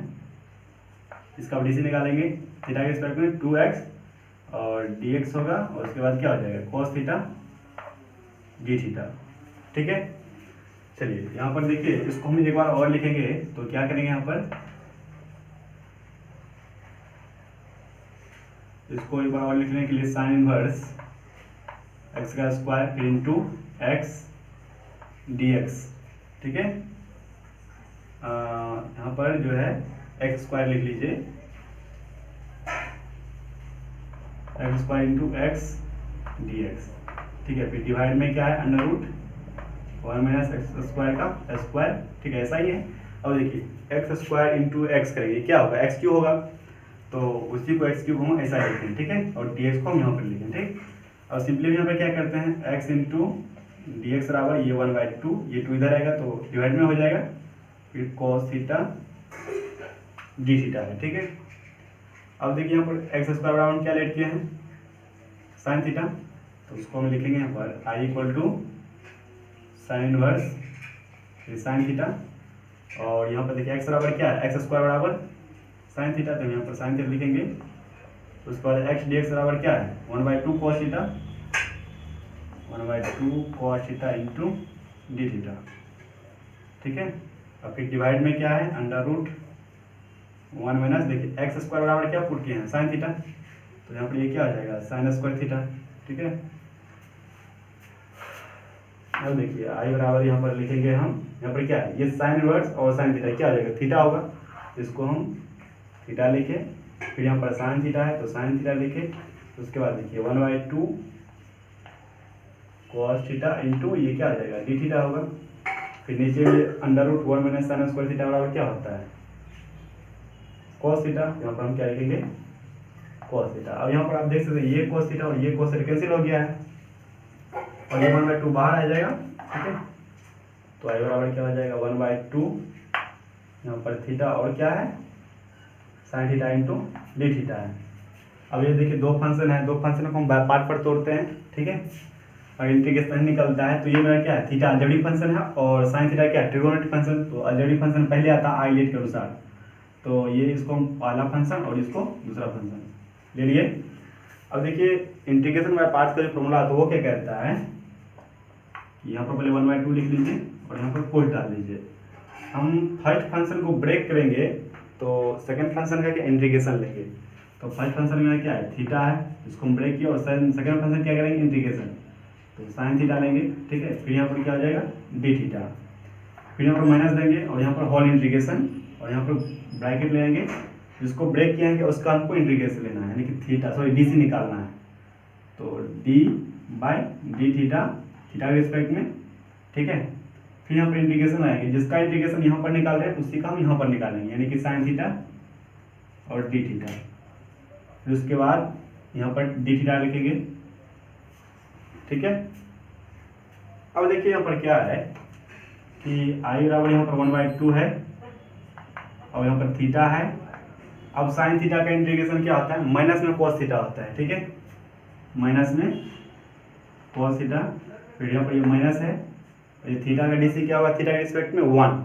इसका अब DC निकालेंगे, थीटा के स्क्वायर में 2x और dx होगा, और उसके बाद क्या हो जाएगा cos थीटा d थीटा। ठीक है, चलिए यहाँ पर देखिए इसको हम एक बार और लिखेंगे। तो क्या करेंगे यहाँ पर, इसको एक बार और लिखने के लिए साइन इनवर्स एक्स का स्क्वायर फिर इंटू एक्स dx। ठीक है, यहाँ पर जो है एक्स स्क्वायर लिख लीजिए, x square into x dx। ठीक है, फिर डिवाइड में क्या है under root 1 minus x square का स्क्वायर। ठीक है, ऐसा ही है। अब देखिए एक्स स्क्वायर इंटू एक्स करेंगे, क्या होगा एक्स क्यू होगा, तो उसी को एक्स क्यू हम ऐसा लिखते हैं। ठीक है, और dx को हम यहाँ पर लिखें। ठीक, और सिंपली यहाँ पर क्या करते हैं x इंटू डी एक्स बराबर ये 1/2, ये 2 इधर आएगा तो डिवाइड में हो जाएगा, फिर cos थीटा डी थीटा है। ठीक है, अब देखिए यहाँ पर एक्स स्क्वायर बराबर हम क्या लेट किए हैं साइन थीटा, तो उसको हम लिखेंगे यहाँ पर I equal to sine inverse फिर साइन थीटा, और यहाँ पर देखिए एक्स बराबर क्या है एक्स स्क्वायर बराबर साइन थीटा, तो यहाँ पर साइन थीटा लिखेंगे। तो उसके बाद एक्स डी एक्स बराबर क्या है 1/2 cos theta, 1/2 cos theta into d theta. ठीक है, और फिर डिवाइड में क्या है अंडर रूट 1 माइनस, देखिए एक्स स्क्वायर बराबर क्या पुट किए हैं साइन थीटा, तो यहाँ पर ये क्या आ जाएगा साइन स्क्वायर थीटा। ठीक है, अब देखिए आई बराबर यहाँ पर लिखेंगे हम, यहाँ पर क्या है ये साइन इनवर्स और साइन थीटा क्या आ जाएगा थीटा होगा, इसको हम थीटा लिखे, फिर यहाँ पर साइन थीटा है तो साइन थीटा लिखे, उसके बाद देखिए 1/2 cos थीटा इंटू ये क्या आ जाएगा डी थीटा होगा, फिर नीचे भी under root 1 minus sine square theta बराबर क्या होता है cos थीटा, यहाँ पर हम क्या लिखेंगे cos थीटा। अब यहाँ पर आप देख सकते हैं ये cos थीटा और ये cos थीटा कैंसिल हो गया है, और ये 1/2 बाहर आ जाएगा। ठीक है, तो आई बराबर क्या हो जाएगा 1/2 यहाँ पर थीटा और क्या है sign theta into d theta है। अब ये देखिए दो फंक्शन है, दो फंक्शन को हम पार्ट पर तोड़ते हैं। ठीक है, और इंटीग्रेशन निकलता है, तो ये मेरा क्या है थीटा अलजेब्रिक फंक्शन है और साइन थीटा क्या है ट्रिगोनोमेट्रिक फंक्शन। तो अलजेब्रिक फंक्शन पहले आता है आई लेट के अनुसार, तो ये इसको हम पहला फंक्शन और इसको दूसरा फंक्शन ले लिए। अब देखिए इंटीग्रेशन बाय पार्ट्स का जो फॉर्मूला तो वो क्या कहता है, यहाँ पर पहले 1/2 लिख लीजिए और यहाँ पर कोस डाल लीजिए। हम फर्स्ट फंक्शन को ब्रेक करेंगे तो सेकंड फंक्शन का क्या इंटीग्रेशन लेंगे। तो फर्स्ट फंक्शन में क्या है, थीटा है, इसको हम ब्रेक किया, और सेकंड फंक्शन क्या करेंगे, इंटीग्रेशन, तो साइन थीटा लेंगे, ठीक है। फिर यहाँ पर क्या आ जाएगा, डी थीटा, फिर यहाँ पर माइनस देंगे और यहाँ पर होल इंटीग्रेशन, और यहाँ पर ब्रैकेट लेंगे, जिसको ब्रेक किया है कि उसका हमको इंटीग्रेशन लेना है, यानी कि थीटा डी सी निकालना है। तो D by D theta, theta के रिस्पेक्ट में, ठीक है। फिर यहाँ पर इंटीग्रेशन आएंगे, जिसका इंटीग्रेशन यहाँ पर निकाल रहे हैं उसी का हम यहाँ पर निकालेंगे, यानी कि साइन थीटा और डी थीटा। फिर उसके बाद यहाँ पर डी थीटा लिखेंगे, ठीक है। अब देखिए यहाँ पर क्या है कि आई बराबर यहाँ पर 1/2 है और यहाँ पर थीटा है। अब साइन थीटा का इंटीग्रेशन क्या होता है, माइनस में कॉस थीटा होता है, ठीक है, माइनस में कॉस थीटा। फिर यहाँ पर ये माइनस है, ये थीटा का डीसी क्या होगा, थीटा के रिस्पेक्ट में 1,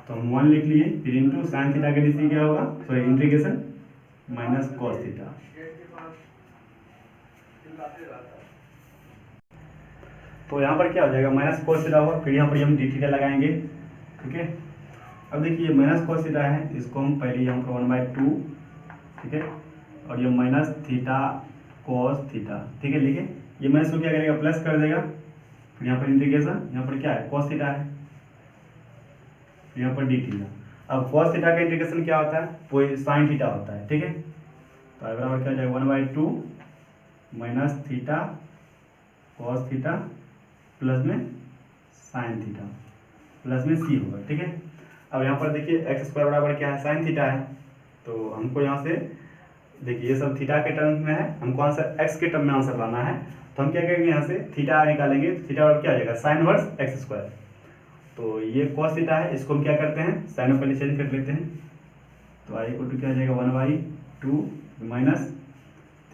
तो हम 1 लिख लिए। फिर इंटू साइन थीटा का डीसी क्या होगा, sorry integration minus cos theta. तो यहाँ पर क्या हो जाएगा, माइनस कॉस थीटा होगा, फिर यहाँ पर हम डी थीटा लगाएंगे, ठीक है। अब देखिए माइनस कॉस थीटा है, इसको हम पहले यहाँ पर 1/2, ठीक है, और ये माइनस थीटा कॉस थीटा, ठीक है, लिखे। ये माइनस को क्या करेगा, प्लस कर देगा। फिर यहाँ पर इंटीग्रेशन, यहाँ पर क्या है, कॉस थीटा है, फिर यहाँ पर डी थीटा। अब कॉस थीटा का इंटीग्रेशन क्या होता है, वो साइन थीटा होता है, ठीक है। तो बराबर क्या हो जाएगा, 1/2 minus theta cos theta plus में साइन थीटा प्लस में सी होगा, ठीक है। अब यहाँ पर देखिए एक्स स्क्वायर बराबर क्या है, साइन थीटा है। तो हमको यहाँ से देखिए ये सब थीटा के टर्म में है, हमको आंसर एक्स के टर्म में आंसर लाना है। तो हम क्या करेंगे, यहाँ से थीटा निकालेंगे, थीटा बराबर क्या आ जाएगा, साइन वर्स एक्स स्क्वायर। तो ये कॉस थीटा है, इसको हम क्या करते हैं, साइन में पहले चेंज कर लेते हैं। तो आई इक्वल टू क्या आ जाएगा, 1/2 माइनस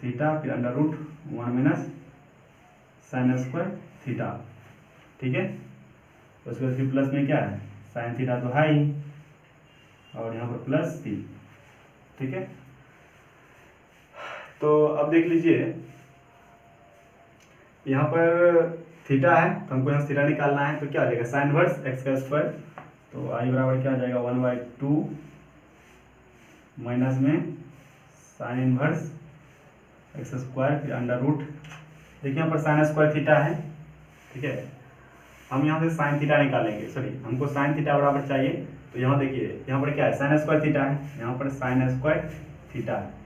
थीटा, फिर under root 1 minus sine square theta, ठीक है। उसके बाद फिर प्लस में क्या है, साइन थीटा तो है ही, और यहाँ पर प्लस सी, ठीक है। तो अब देख लीजिए यहाँ पर थीटा है, तो हमको यहाँ थीटा निकालना है, तो क्या आ जाएगा, साइन वर्स एक्स का स्क्वायर। तो आई बराबर क्या आ जाएगा, 1/2 माइनस में साइन इनवर्स एक्स स्क्वायर, फिर अंडर रूट, देखिए यहाँ पर साइन स्क्वायर थीटा है, ठीक है। हम यहाँ से साइन थीटा निकालेंगे, सॉरी हमको साइन थीटा बराबर चाहिए। तो यहाँ देखिए यहाँ पर क्या है, साइन स्क्वायर थीटा है, यहाँ पर साइन स्क्वायर थीटा है।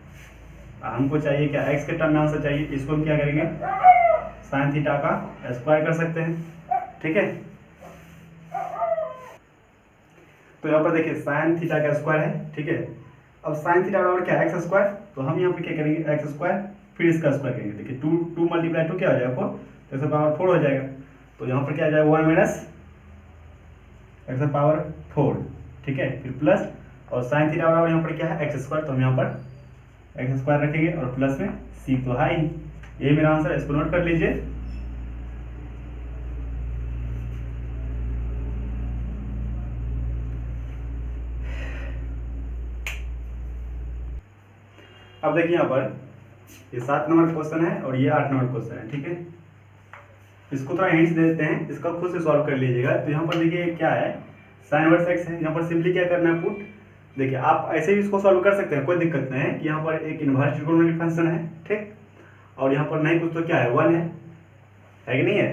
हमको चाहिए क्या, एक्स के टर्म में आंसर चाहिए, इसको हम क्या करेंगे, साइन थीटा का स्क्वायर कर सकते हैं, ठीक है। तो यहाँ पर देखिए साइन थीटा का स्क्वायर है, ठीक है। अब साइन थीटा बराबर क्या है, एक्स स्क्वायर। तो हम यहाँ पे क्या करेंगे, एक्स स्क्वायर फिर इसका स्क्वायर करेंगे। देखिए 2 × 2 क्या हो जाएगा, 4, तो इसका पावर 4 हो जाएगा। तो यहाँ पर क्या आ जाएगा, 1 माइनस एक्स का पावर 4, ठीक है, फिर प्लस, और साइन थीटा बराबर यहाँ पर क्या है, एक्स स्क्वायर। तो हम यहाँ पर एक्स स्क्वायर रखेंगे और प्लस में सी तो है ही, ये मेरा आंसर है, इसको नोट कर लीजिए। अब देखिए यहाँ पर ये 7 नंबर क्वेश्चन है और ये 8 नंबर क्वेश्चन है, ठीक है। इसको थोड़ा हिंट्स दे देते हैं, इसका खुद से सॉल्व कर लीजिएगा। तो यहाँ पर देखिए क्या है, साइन वर्स एक्स है, यहाँ पर सिंपली क्या करना है, पुट। देखिए आप ऐसे भी इसको सॉल्व कर सकते हैं, कोई दिक्कत नहीं है कि यहाँ पर एक इनवर्स ट्रिगोनोमेट्रिक फंक्शन है, ठीक, और यहाँ पर नहीं कुछ तो क्या है, 1 है कि नहीं है।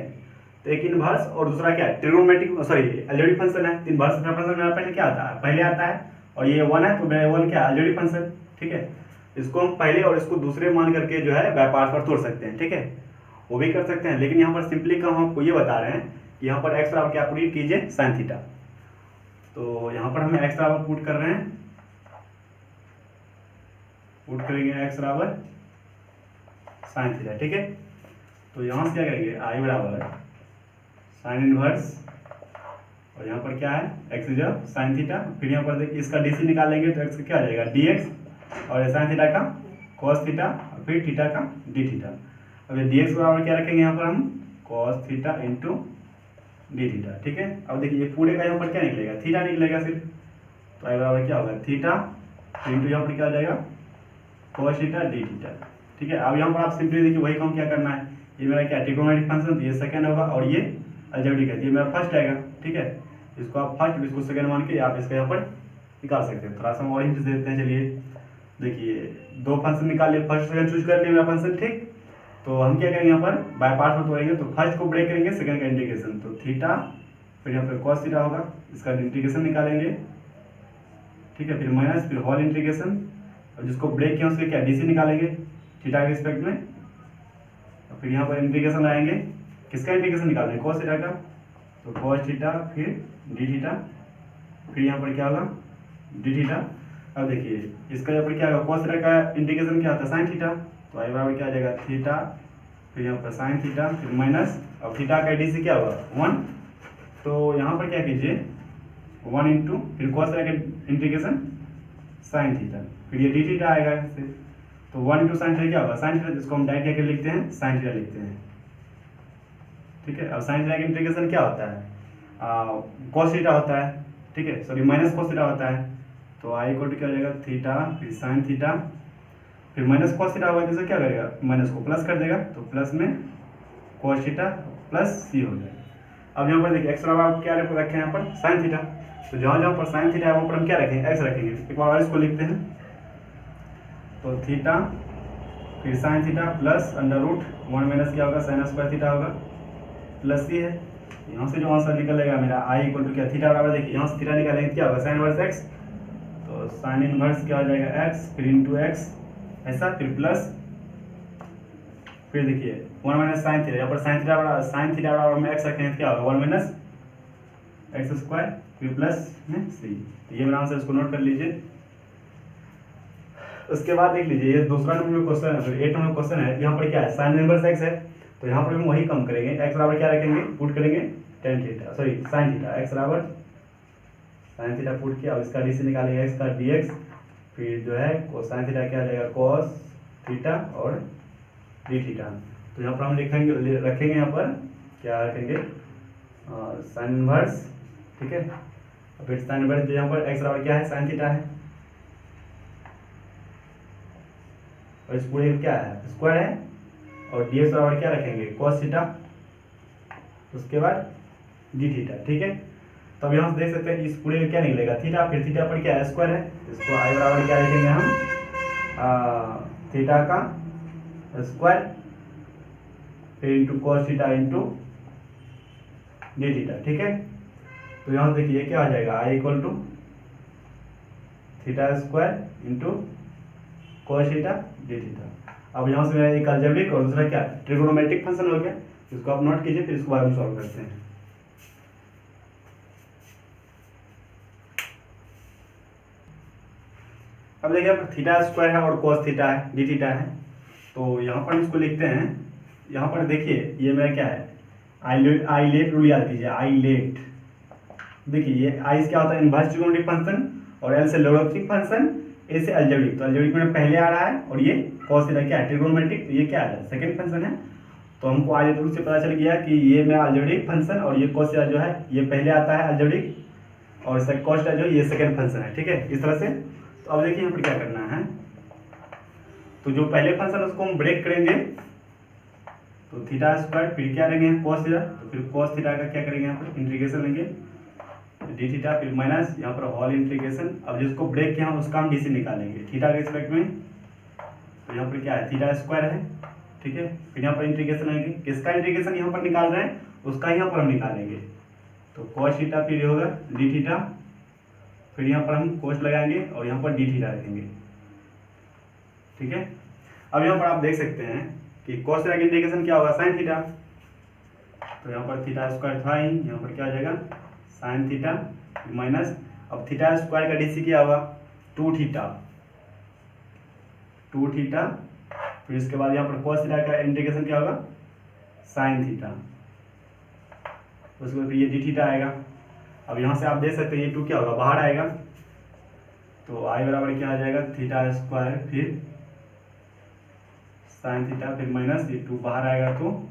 तो एक इनवर्स और दूसरा क्या है, ट्रिगोनोमेट्रिक, सॉरी अलजेब्रिक फंक्शन है। इनवर्स फंक्शन में पहले क्या आता है, पहले आता है, और ये 1 है, तो 1 क्या अलजेब्रिक फंक्शन, ठीक है। इसको हम पहले और इसको दूसरे मान करके जो है बाय पार्ट्स पर तोड़ सकते हैं, ठीक है, वो भी कर सकते हैं। लेकिन यहाँ पर सिंपली का हम आपको ये बता रहे हैं कि यहाँ पर एक्स बराबर क्या पुट कीजिए, साइन थीटा। तो यहाँ पर हम एक्स बराबर पुट कर रहे हैं, पुट करेंगे एक्स बराबर साइन थीटा, ठीक है। तो यहाँ से क्या करेंगे, आई बराबर साइन इनवर्स, और यहाँ पर क्या है, एक्स इज साइन थीटा। फिर यहाँ पर देखिए इसका डीसी निकालेंगे, तो एक्स का क्या आ जाएगा, dx, और साइन थीटा का cos थीटा, और फिर थीटा का d थीटा। अब ये dx बराबर क्या रखेंगे, यहाँ पर हम cos theta into d theta, ठीक है। अब देखिए ये पूरे का यहाँ पर क्या निकलेगा, थीटा निकलेगा सिर्फ। तो आई बराबर क्या होगा, थीटा फिर इंटू यहाँ पर क्या आ जाएगा cos थीटा डी थीटा। ठीक है, अब यहाँ पर आप सिंपली देखिए वही काम क्या करना है, ये मेरा क्या ट्रिग्नोमेट्रिक फंक्शन, तो ये सेकंड होगा और ये अलजेब्रिक है, ये मेरा फर्स्ट आएगा। ठीक है, इसको आप फर्स्ट इसको सेकंड मान के आप इसका यहाँ पर निकाल सकते हैं। थोड़ा सा हम और हिंट दे देते हैं। चलिए देखिए दो फंक्शन निकाल लिए, फर्स्ट सेकंड चूज कर लिए मेरा फंक्शन। ठीक, तो हम क्या करेंगे यहाँ पर बाय पार्ट में तोड़ेंगे, तो फर्स्ट को ब्रेक करेंगे, सेकंड का इंटीग्रेशन, तो थीटा फिर यहाँ पर cos थीटा होगा, इसका इंटीग्रेशन निकालेंगे। ठीक है, फिर माइनस फिर होल इंटीग्रेशन, और जिसको ब्रेक किया उसके क्या डीसी निकालेंगे थीटा के रिस्पेक्ट में, और फिर यहाँ पर इंटीग्रेशन लाएंगे, किसका इंटीग्रेशन निकालेंगे cos थीटा का, तो cos थीटा फिर डी थीटा, फिर यहाँ पर क्या होगा डी थीटा। अब देखिए इसका यहाँ पर क्या होगा cos थीटा का इंटीग्रेशन क्या होता है sin थीटा, तो आई बराबर क्या आ जाएगा थीटा फिर यहाँ पर sin थीटा फिर माइनस, अब थीटा का डीसी क्या होगा 1, तो यहाँ पर क्या कीजिए 1 इंटू फिर cos थीटा का इंटीग्रेशन sin थीटा, फिर ये डी थीटा आएगा इससे, तो 1 इंटू sin थीटा क्या होगा sin थीटा, जिसको हम डायरेक्ट क्या लिखते हैं sin थीटा लिखते हैं। ठीक है, अब sin थीटा का इंटीग्रेशन क्या होता है cos थीटा होता है। ठीक है, सॉरी माइनस cos थीटा होता है, तो आई इक्वल टू क्या हो जाएगा थीटा फिर sin थीटा फिर माइनस cos थीटा होगा, जैसे क्या करेगा माइनस को प्लस कर देगा, तो प्लस में cos थीटा प्लस सी हो जाएगा। अब यहाँ पर देखिए एक्स बराबर क्या रखे हैं यहाँ पर sin थीटा, तो जहाँ जहाँ पर sin थीटा है वहाँ पर हम क्या रखेंगे एक्स रखेंगे। एक बार और इसको लिखते हैं, तो थीटा फिर sin theta plus under root 1 minus क्या होगा sin स्क्वायर थीटा होगा प्लस सी है। यहाँ से जो आंसर निकलेगा मेरा आई इक्वल टू क्या थीटा बराबर, देखिए यहाँ से थीटा निकालेंगे क्या होगा sin इनवर्स एक्स, तो sin इनवर्स क्या हो जाएगा एक्स फिर इंटू एक्स ऐसा, फिर प्लस फिर देखिए 1 माइनस sin थीटा, यहाँ पर sin थीटा बराबर में एक्स रखेंगे क्या होगा 1 माइनस एक्स स्क्वायर फिर प्लस में सी, तो ये मेरा आंसर, इसको नोट कर लीजिए। उसके बाद देख लीजिए ये दूसरा नंबर में क्वेश्चन है, फिर 8 नंबर क्वेश्चन है, यहाँ पर क्या है sin इनवर्स एक्स है, तो यहाँ पर हम वही कम करेंगे, एक्स बराबर क्या रखेंगे पुट करेंगे tan theta sorry sin theta, x बराबर sin थीटा पुट किया, अब इसका डीसी निकालेंगे एक्स का dx, फिर जो है sin थीटा क्या आ जाएगा cos थीटा और डी थीटा, तो यहाँ पर हम रखेंगे यहाँ पर क्या रखेंगे sin इनवर्स। ठीक है, फिर sin इनवर्स जो यहाँ पर एक्स बराबर क्या है sin थीटा है, और इस पूरे क्या है स्क्वायर है, और dx बराबर क्या रखेंगे cos थीटा, उसके बाद डी थीटा। ठीक है, तो अब यहाँ से देख सकते हैं इस पूरे में क्या निकलेगा थीटा, फिर थीटा पर क्या है स्क्वायर है, इसको आई बराबर क्या लिखेंगे हम थीटा का स्क्वायर फिर into cos theta into d theta. ठीक है, तो यहाँ से देखिए क्या आ जाएगा I equal to theta square into cos theta d theta. अब यहाँ से मेरा एक अलजेब्रिक और दूसरा क्या ट्रिगोनोमेट्रिक फंक्शन हो गया, इसको आप नोट कीजिए, फिर इसको बाद में सॉल्व करते हैं। अब देखिए थीटा स्क्वायर है और cos थीटा है डी थीटा है, तो यहाँ पर इसको लिखते हैं, यहाँ पर देखिए ये मेरा क्या है आई लेट रूल याद कीजिए, आई लेट देखिए ये आई क्या होता है इनवर्स ट्रिगोनोमेट्रिक फंक्शन, और एल से लोगरिथमिक फंक्शन, ए से अलजेब्रिक, तो अलजेब्रिक में पहले आ रहा है, और ये cos थीटा क्या है ट्रिगोनोमेट्रिक, तो ये क्या है सेकंड फंक्शन है, तो हमको आई लेट रूल से पता चल गया कि ये मेरा अलजेब्रिक फंक्शन, और ये cos थीटा जो है ये पहले आता है अलजेब्रिक, और cos थीटा जो है ये सेकंड फंक्शन है। ठीक है, इस तरह से। तो अब देखिए यहाँ पर क्या करना है, तो जो पहले फंक्शन उसको हम ब्रेक करेंगे, तो थीटा स्क्वायर फिर क्या लेंगे cos थीटा, तो फिर cos थीटा का क्या करेंगे यहाँ पर इंटीग्रेशन लेंगे डी थीटा फिर माइनस यहाँ पर होल इंटीग्रेशन, अब जिसको ब्रेक किया उसका हम डीसी निकालेंगे थीटा के रिस्पेक्ट में, तो यहाँ पर क्या है थीटा स्क्वायर है। ठीक है, फिर यहाँ पर इंटीग्रेशन लेंगे, किसका इंटीग्रेशन यहाँ पर निकाल रहे हैं उसका यहाँ पर हम निकालेंगे, तो cos थीटा फिर होगा डी थीटा, फिर यहाँ पर हम cos लगाएंगे और यहाँ पर डी थीटा रखेंगे। ठीक है, अब यहाँ पर आप देख सकते हैं कि cos थीटा का इंटीग्रेशन क्या होगा sin थीटा, तो यहाँ पर थीटा स्क्वायर था ही, यहाँ पर क्या आ जाएगा sin थीटा माइनस, अब थीटा स्क्वायर का डीसी क्या होगा 2 थीटा, फिर इसके बाद यहाँ पर cos थीटा का इंटीग्रेशन क्या होगा sin थीटा, उसके बाद ये डी थीटा आएगा। अब यहाँ से आप देख सकते हैं ये 2 क्या होगा बाहर आएगा, तो आई बराबर क्या आ जाएगा थीटा स्क्वायर फिर sin थीटा फिर माइनस ये 2 बाहर आएगा, तो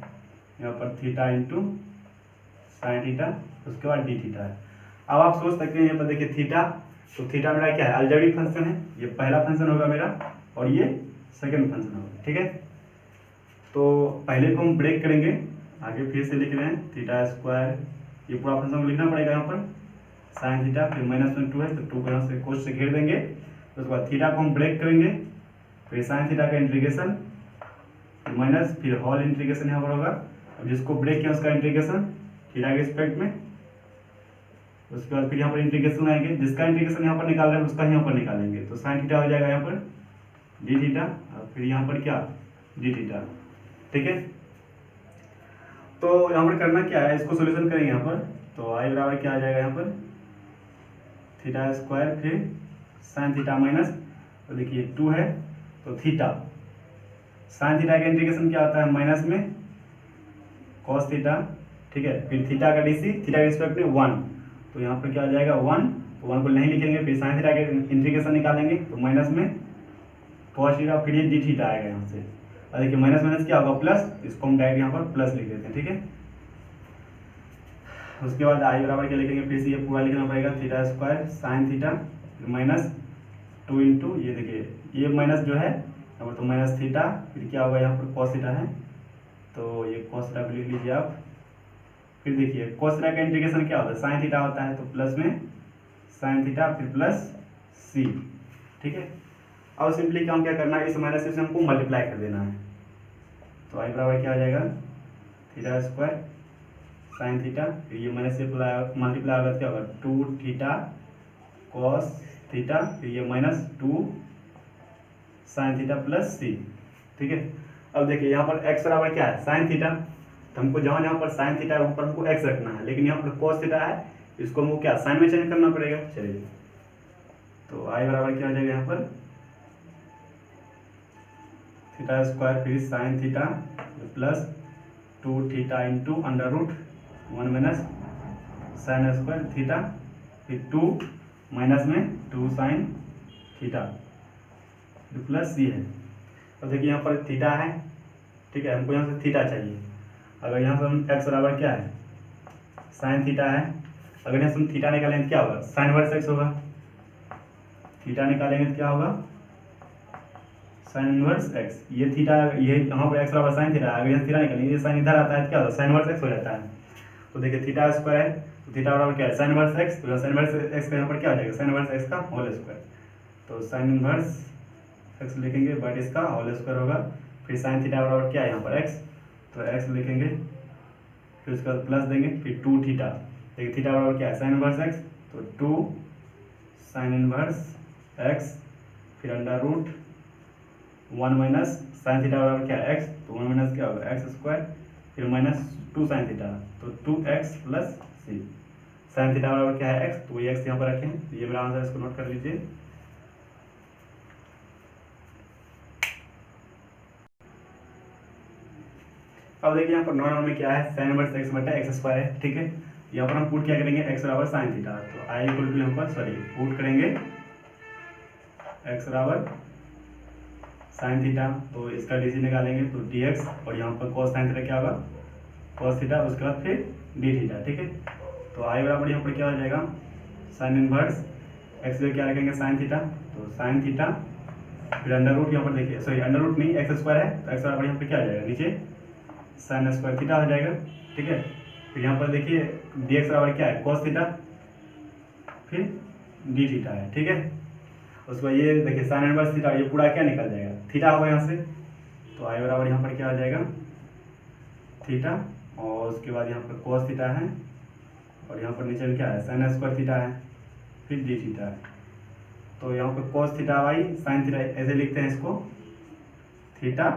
यहाँ पर थीटा इंटू sin थीटा, उसके बाद डी थीटा है। अब आप सोच सकते हैं यहाँ पर देखिए थीटा तो थीटा मेरा क्या है, अलजेब्रिक फंक्शन है, ये पहला फंक्शन होगा मेरा और ये सेकंड फंक्शन होगा, ठीक है। तो पहले को हम ब्रेक करेंगे, आगे फिर से लिख रहे हैं थीटा स्क्वायर, ये पूरा फंक्शन को लिखना पड़ेगा यहाँ पर, साइन थीटा फिर माइनस में 2 है तो 2 को यहाँ से कोस से घेर देंगे, तो उसके बाद थीटा को हम ब्रेक करेंगे, फिर साइन थीटा का इंटीग्रेशन माइनस फिर होल इंटीग्रेशन यहाँ पर होगा। अब जिसको ब्रेक किया उसका इंटीग्रेशन थीटा के रिस्पेक्ट में, उसके बाद फिर यहाँ पर इंटीग्रेशन आएंगे, जिसका इंटीग्रेशन यहाँ पर निकाल रहे हैं उसका यहाँ पर निकालेंगे, तो साइन थीटा हो जाएगा यहाँ पर डी थीटा और फिर यहाँ पर क्या डी थीटा, ठीक है। तो यहाँ पर करना क्या है, इसको सोल्यूशन करेंगे यहाँ पर, तो आई बराबर क्या आ जाएगा यहाँ पर थीटा स्क्वायर फिर साइन थीटा माइनस, तो देखिए 2 है तो थीटा, साइन थीटा का इंटीग्रेशन क्या होता है माइनस में कॉस थीटा, ठीक है, फिर थीटा का डीसी थीटा के रिस्पेक्ट में 1, तो यहाँ पर क्या आ जाएगा 1, तो 1 को नहीं लिखेंगे, फिर साइन थीटा के इंटीग्रेशन निकालेंगे तो माइनस में कॉस थीटा, फिर ये डी थीटा आएगा यहाँ से, और देखिए माइनस माइनस क्या होगा प्लस, इसको हम डायरेक्ट यहाँ पर प्लस लिख देते हैं, ठीक है। उसके बाद आई बराबर क्या लिखेंगे, फिर से ये पूरा लिखना पड़ेगा theta square sine theta minus 2 into ये देखिए ये माइनस जो है यहाँ पर तो माइनस थीटा, फिर क्या होगा यहाँ पर कॉस थीटा है तो ये कॉस थीटा को लिख लीजिए आप, फिर देखिए कॉस थीटा का इंटीग्रेशन क्या होता है साइन थीटा होता है, तो प्लस में साइन थीटा फिर प्लस सी, ठीक है। अब सिंपली काम क्या करना है, इस माइनस से हमको मल्टीप्लाई कर देना है, तो आई बराबर क्या आ जाएगा थीटा स्क्वायर साइन थीटा, फिर ये माइनस से मल्टीप्लाई होगा क्या होगा 2 थीटा कॉस थीटा, फिर ये minus 2 sine theta plus c, ठीक है। अब देखिए यहाँ पर x बराबर क्या है साइन थीटा, तो हमको जहाँ जहाँ पर साइन थीटा है वहाँ पर हमको x रखना है, लेकिन यहाँ पर कॉस थीटा है, इसको हमको क्या साइन में चेंज करना पड़ेगा, चलिए। तो आई बराबर क्या हो जाएगा यहाँ पर थीटा स्क्वायर फिर sine theta plus 2 theta into under root 1 minus sine square theta, फिर 2 माइनस में 2 साइन थीटा प्लस सी है। अब देखिए यहाँ पर थीटा है, ठीक है, हमको यहाँ से थीटा चाहिए, अगर यहाँ से हम एक्स बराबर क्या है साइन थीटा है, अगर यहाँ से हम थीटा निकालेंगे तो क्या होगा साइन वर्स एक्स होगा, थीटा निकालेंगे तो क्या होगा साइन इनवर्स एक्स, ये थीटा ये यहाँ पर एक्स बराबर साइन थीटा, अगर यहाँ थीटा निकालेंगे ये साइन इधर आता है तो क्या होता है साइन वर्स एक्स हो जाता है, तो देखिए थीटा स्क्वायर है तो थीटा बराबर क्या है साइन इनवर्स एक्स, तो साइन इनवर्स एक्स का यहाँ पर क्या हो जाएगा साइन इनवर्स एक्स का होल स्क्वायर, तो साइन इनवर्स एक्स लिखेंगे बट इसका होल स्क्वायर होगा, फिर साइन थीटा बराबर क्या है यहाँ पर एक्स, तो एक्स लिखेंगे फिर उसके बाद प्लस देंगे, फिर 2 थीटा, देखिए थीटा बराबर क्या है साइन इनवर्स एक्स, तो 2 साइन इनवर्स एक्स फिर under root 1 minus sine theta बराबर क्या है एक्स, तो 1 माइनस क्या होगा एक्स स्क्वायर फिर माइनस 2 साइन थीटा, तो 2x प्लस सी, साइन थीटा बराबर क्या है एक्स, तो ये एक्स यहाँ पर रखें, तो ये मेरा आंसर, इसको नोट कर लीजिए। अब देखिए यहाँ पर नॉर्मल में क्या है साइन इनवर्स एक्स बटा एक्स स्क्वायर है, ठीक है। यहाँ पर हम पुट क्या करेंगे एक्स बराबर साइन थीटा, तो आई इक्वल टू यहाँ पर सॉरी पुट करेंगे एक्स बराबर साइन थीटा, तो इसका डीसी निकालेंगे तो dx, और यहाँ पर cos साइन थीटा क्या होगा cos थीटा, उसके बाद फिर डी थीटा, ठीक है। तो आई बराबर यहाँ पर क्या हो जाएगा साइन इनवर्स एक्स क्या रखेंगे साइन थीटा, तो साइन थीटा फिर अंडर रूट, यहाँ पर देखिए सॉरी अंडर रूट नहीं एक्स स्क्वायर है, तो एक्स बराबर यहाँ पर क्या आ जाएगा नीचे साइन स्क्वायर थीटा हो जाएगा, ठीक है। फिर यहाँ पर देखिए डी एक्स बराबर क्या है cos थीटा फिर डी थीटा है, ठीक है। उसके बाद ये देखिए साइन इनवर्स थीटा, ये पूरा क्या निकल जाएगा थीटा होगा यहाँ से, तो आई बराबर यहाँ पर क्या आ जाएगा थीटा, और उसके बाद यहाँ पर cos थीटा है, और यहाँ पर नीचे में क्या है साइन स्क्वायर थीटा है फिर डी थीटा है, तो यहाँ पर cos theta by sine theta ऐसे लिखते हैं इसको थीटा,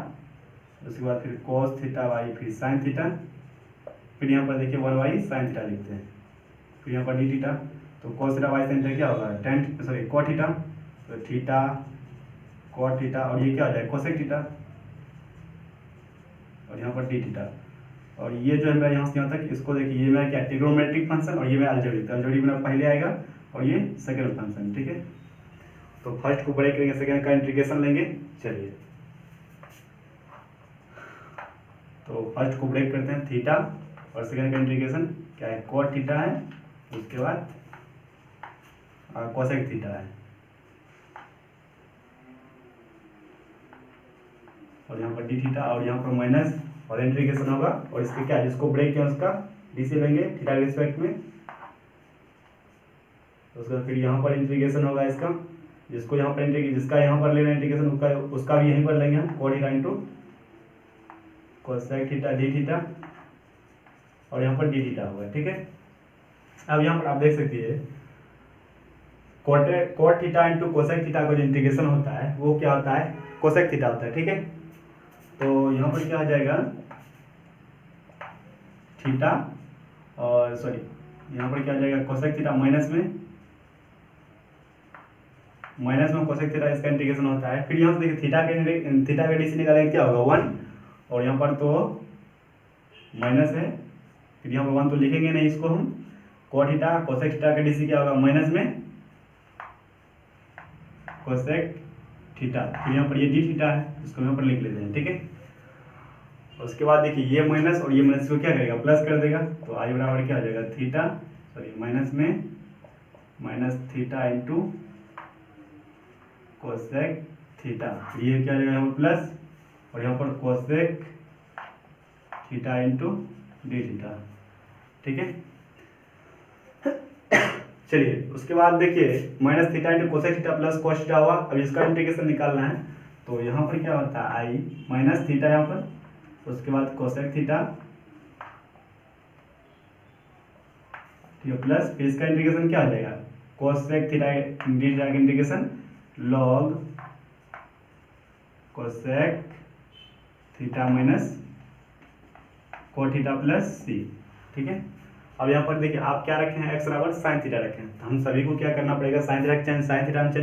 उसके बाद फिर cos थीटा वाई फिर साइन थीटा, फिर यहाँ पर देखिए 1 वाई साइन थीटा लिखते हैं, फिर यहाँ पर डी थीटा, तो cos theta by sine theta क्या होगा टेन सॉरी cot थीटा, तो थीटा cot थीटा, और ये क्या हो जाएगा कोसेक थीटा, और यहाँ पर डी थीटा, और ये जो है मेरा यहाँ से यहाँ तक, इसको देखिए ये मेरा क्या ट्रिग्नोमेट्रिक फंक्शन, और ये मेरा अलजेब्रिक, अलजेब्रिक मेरा पहले आएगा और ये सेकंड फंक्शन, ठीक है। तो फर्स्ट को ब्रेक करेंगे, सेकंड का इंटीग्रेशन लेंगे, चलिए। तो फर्स्ट को ब्रेक करते हैं थीटा, और सेकंड का इंटीग्रेशन क्या है cot थीटा है, उसके बाद कोसेक थीटा है, और यहाँ पर डी थीटा, और यहाँ पर माइनस, और इंटीग्रेशन होगा, और इसके क्या जिसको ब्रेक किया उसका डी से लेंगे थीटा के रिस्पेक्ट में, उसका फिर यहाँ पर इंटीग्रेशन होगा इसका, जिसको यहाँ पर जिसका यहाँ पर लेना इंटीग्रेशन उसका भी यहीं पर लेंगे हम, code theta into cosec theta d theta, और यहाँ पर डी थीटा होगा। ठीक है, अब यहाँ पर आप देख सकते हैं cot theta into cosec theta का जो इंटीग्रेशन होता है वो क्या होता है, कोसेक थीटा होता है। ठीक है, तो यहाँ पर क्या आ जाएगा थीटा, और सॉरी यहाँ पर क्या आ जाएगा कोसेक थीटा माइनस में कोसेक थीटा, इसका इंटीग्रेशन होता है। फिर यहाँ से देखिए थीटा का डी से निकालेंगे क्या होगा 1, और यहाँ पर तो माइनस है, फिर यहाँ पर 1 तो लिखेंगे नहीं इसको हम, कोट थीटा कोसेक थीटा का डी से क्या होगा माइनस में कोसेक थीटा, फिर यहाँ पर ये डी थीटा है, इसको यहाँ पर लिख लेते हैं। ठीक है, उसके बाद देखिए ये माइनस और ये माइनस को क्या करेगा प्लस कर देगा, तो आई बराबर क्या हो जाएगा थीटा, सॉरी माइनस में minus theta into cosec theta, ये क्या हो जाएगा यहाँ पर प्लस, और यहाँ पर cosec theta into d theta. ठीक है, चलिए उसके बाद देखिए minus theta into cosec theta plus cos theta हुआ। अब इसका इंटीग्रेशन निकालना है, तो यहाँ पर क्या होता है आई माइनस थीटा यहाँ पर, उसके बाद कोसेक थीटा, ठीक है, प्लस फिर इसका इंटीग्रेशन क्या हो जाएगा कोसेक थीटा डी थीटा का integration log cosec theta minus cot theta plus c. ठीक है, अब यहाँ पर देखिए आप क्या रखे हैं एक्स बराबर साइन थीटा रखे हैं, तो हम सभी को क्या करना पड़ेगा साइन थीटा चेंज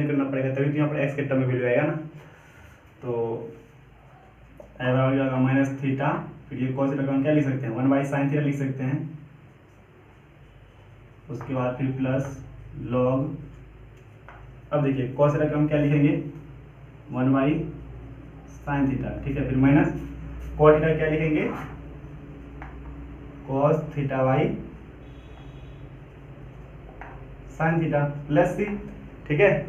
करना पड़ेगा, तभी तो यहाँ पर एक्स के टर्म में वैल्यू आएगा ना। तो आई बराबर क्या होगा माइनस थीटा, फिर ये कॉस थीटा का हम क्या लिख सकते हैं 1/sin थीटा लिख सकते हैं, उसके बाद फिर प्लस लॉग, अब देखिए कॉस थीटा का हम क्या लिखेंगे 1/sin थीटा। ठीक है, फिर माइनस कोट थीटा क्या लिखेंगे cos theta by sine theta plus c. ठीक है,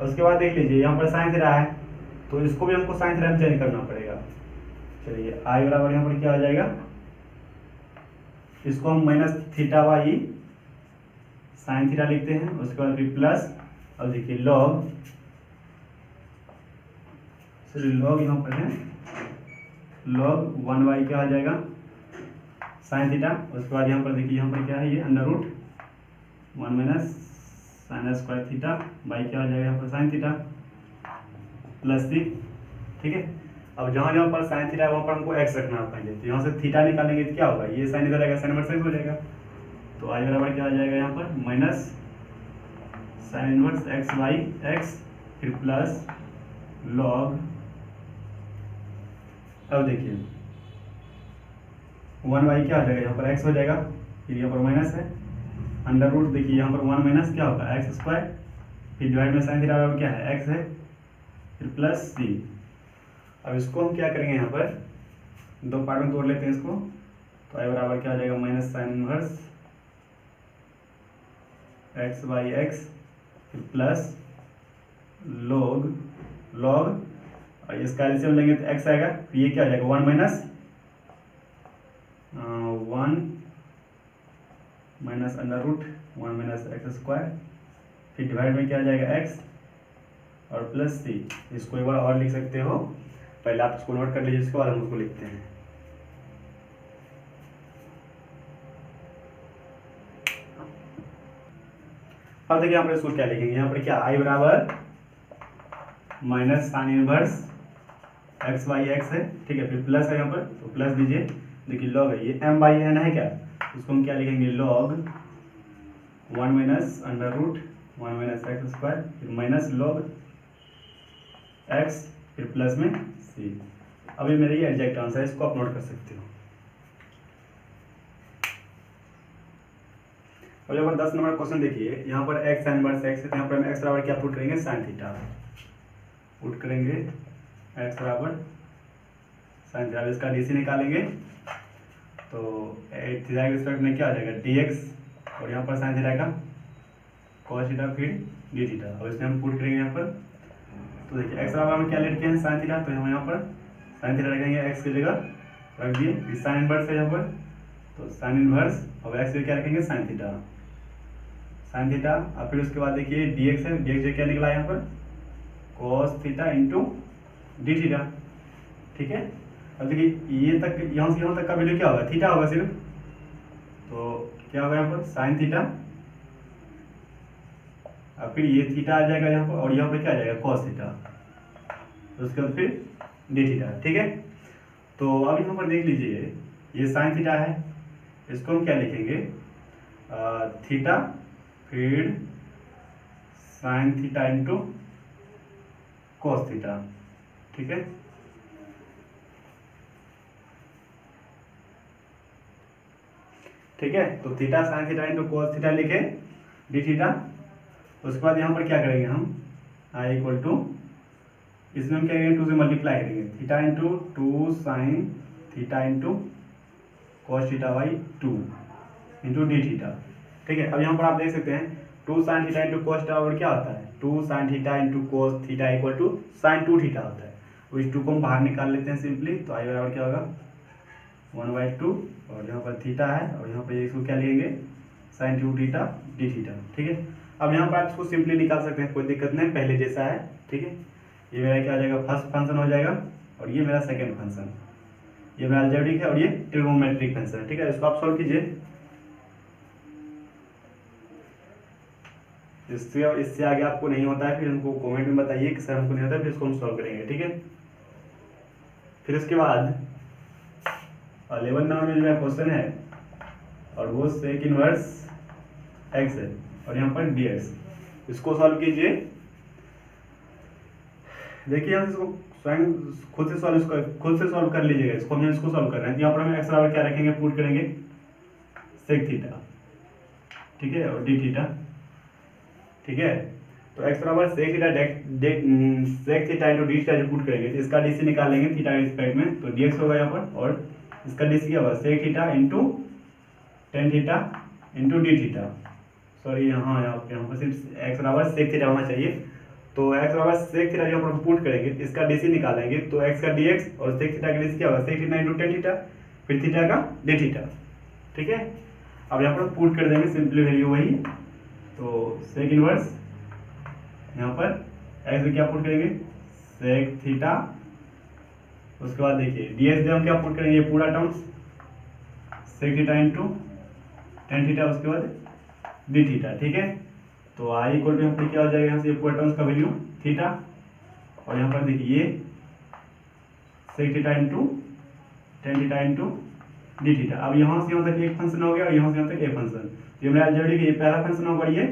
उसके बाद देख लीजिए यहाँ पर साइन थीटा है, तो इसको भी हमको साइन थीटा में चेंज करना पड़ेगा। चलिए आई बराबर यहाँ पर क्या आ जाएगा, इसको हम minus theta by sine theta लिखते हैं, उसके बाद फिर प्लस, अब देखिए लॉग, लॉग यहाँ पर है लॉग 1 क्या आ जाएगा साइन थीटा, उसके बाद यहाँ पर देखिए यहाँ पर क्या है ये under root 1 minus sine square theta by क्या हो जाएगा यहाँ पर साइन थीटा प्लस सी। ठीक है, अब जहाँ जहाँ पर साइन थीटा है वहाँ पर हमको एक्स रखना है पहले, तो यहाँ से थीटा निकालेंगे तो क्या होगा ये साइन इधर आएगा, साइन इनवर्स एक्स हो जाएगा, तो आई बराबर क्या आ जाएगा यहाँ पर minus sign inverse x by x, फिर प्लस लॉग, अब देखिए 1 क्या आ जाएगा यहाँ पर एक्स हो जाएगा, फिर यहाँ पर माइनस है अंडर रूट, देखिए यहाँ पर 1 माइनस क्या होगा एक्स स्क्वायर, फिर डिवाइड में साइन थीटा बराबर क्या है एक्स है, फिर प्लस सी। अब इसको हम क्या करेंगे यहाँ पर दो पार्ट में तोड़ लेते हैं इसको, तो आई बराबर क्या आ जाएगा minus sign inverse x by x, फिर प्लस लॉग और इसका एलसीएम लेंगे तो एक्स आएगा, फिर ये क्या आ जाएगा 1 minus 1 minus under root 1 minus x square, फिर डिवाइड में क्या आ जाएगा एक्स और प्लस सी। इसको एक बार और लिख सकते हो, पहले आप इसको नोट कर लीजिए, इसके बाद हम उसको लिखते हैं। अब देखिए यहाँ पर इसको क्या लिखेंगे, यहाँ पर क्या आई बराबर minus sign inverse x by x है। ठीक है, फिर प्लस है यहाँ पर, तो प्लस दीजिए, देखिए लॉग है ये m बाई एन है क्या, उसको हम क्या लिखेंगे log 1 minus under root 1 minus x square, फिर माइनस लॉग एक्स, फिर प्लस में सी। अभी मेरा ये एग्जैक्ट आंसर है, इसको आप नोट कर सकते हो। अब यहाँ पर 10 नंबर क्वेश्चन देखिए, यहाँ पर एक्स इनवर्स एक्स है, तो यहाँ पर हम एक्स बराबर क्या पुट करेंगे साइन थीटा पुट करेंगे, एक्स बराबर साइन थीटा, इसका डीसी निकालेंगे तो थीटा के रिस्पेक्ट में क्या आ जाएगा dx, और यहाँ पर साइन थीटा का कॉस थीटा फिर डी थीटा। अब इसमें हम पुट करेंगे यहाँ पर, तो देखिए एक्स बराबर हम क्या ले रखे हैं साइन थीटा, तो हम यहाँ पर साइन थीटा रखेंगे, एक्स की जगह रख दिए, फिर साइन इनवर्स है यहाँ पर, तो साइन इनवर्स, और एक्स की क्या रखेंगे साइन थीटा, साइन थीटा। और फिर उसके बाद देखिए डी एक्स है, डी एक्स क्या निकला यहाँ पर cos theta into d theta, ठीक है। अब देखिए ये तक, यहाँ से यहाँ तक का वैल्यू क्या होगा, थीटा होगा सिर्फ, तो क्या होगा यहाँ पर साइन थीटा, और फिर ये थीटा आ जाएगा यहाँ पर, और यहाँ पर क्या आ जाएगा कॉस थीटा, तो उसके बाद फिर डी थीटा, ठीक है। तो अब यहाँ पर देख लीजिए ये साइन थीटा है, इसको हम क्या लिखेंगे थीटा फिर sine theta into cos theta, ठीक है। ठीक है, तो theta sine theta into cos theta लिखे डी थीटा। उसके बाद यहाँ पर क्या करेंगे हम आई इक्वल टू, इसमें हम क्या करेंगे 2 से मल्टीप्लाई करेंगे, theta into 2 sine theta into cos theta by 2 into d theta, ठीक है। अब यहाँ पर आप देख सकते हैं 2 sine theta into cos theta बराबर क्या होता है 2 sine theta into cos theta equal to sine 2 theta होता है। तो इस 2 को हम बाहर निकाल लेते हैं सिंपली, तो आई बराबर क्या होगा 1/2, और यहाँ पर थीटा है, और यहाँ पर इसको क्या लेंगे साइन 2 थीटा डी थीटा, ठीक है। अब यहाँ पर आप इसको सिंपली निकाल सकते हैं, कोई दिक्कत नहीं, पहले जैसा है, ठीक है। ये मेरा क्या हो जाएगा फर्स्ट फंक्शन हो जाएगा, और ये मेरा सेकंड फंक्शन, ये मेरा अलजेब्रिक है और ये ट्रिग्नोमेट्रिक फंक्शन है, ठीक है। इसको आप सॉल्व कीजिए, इससे आगे आपको नहीं होता है फिर हमको कमेंट में बताइए कि सर हमको नहीं होता है, फिर इसको हम सॉल्व करेंगे, ठीक है। फिर उसके बाद 11 नंबर में जो मेरा क्वेश्चन है, और वो सेक इनवर्स एक्स है, और यहाँ पर डी एक्स, इसको सॉल्व कीजिए। देखिए हम इसको स्वयं खुद से सॉल्व कर लीजिएगा, इसको हम इसको सॉल्व कर रहे हैं। यहाँ पर हम एक्स बराबर क्या रखेंगे पुट करेंगे सेक थीटा, ठीक है, और डी थीटा, ठीक है। तो एक्स बराबर sec theta sec theta into d theta जो पुट करेंगे, तो इसका डीसी निकालेंगे थीटा के रिस्पेक्ट में, तो डीएक्स होगा यहाँ पर, और इसका डीसी क्या होगा sec theta into tan theta into d theta, sorry यहाँ पर सिर्फ एक्स बराबर सेक थीटा होना चाहिए। तो एक्स बराबर सेक थीटा जो हम पुट करेंगे, इसका डीसी निकालेंगे, तो एक्स का डीएक्स और सेक थीटा का डीसी क्या होगा sec theta into tan theta फिर थीटा का डी थीटा, ठीक है। अब यहाँ पर पुट कर देंगे सिंपली वैल्यू वही, तो सेक इनवर्स यहाँ पर एक्स में क्या पुट करेंगे सेक थीटा, उसके बाद देखिए डीएक्स में हम क्या पुट करेंगे पूरा terms sec theta into tan theta, उसके बाद डी थीटा, ठीक है। तो आई इक्वल टू यहाँ पर क्या हो जाएगा यहाँ से पूरा टर्म्स का वैल्यू थीटा, और यहाँ पर देखिए ये sec theta into tan theta into d theta. अब यहाँ से यहाँ तक एक फंक्शन हो गया, और यहाँ से यहाँ तक एक फंक्शन, ये मेरा अलजेब्रिक ये पहला फंक्शन होगा, ये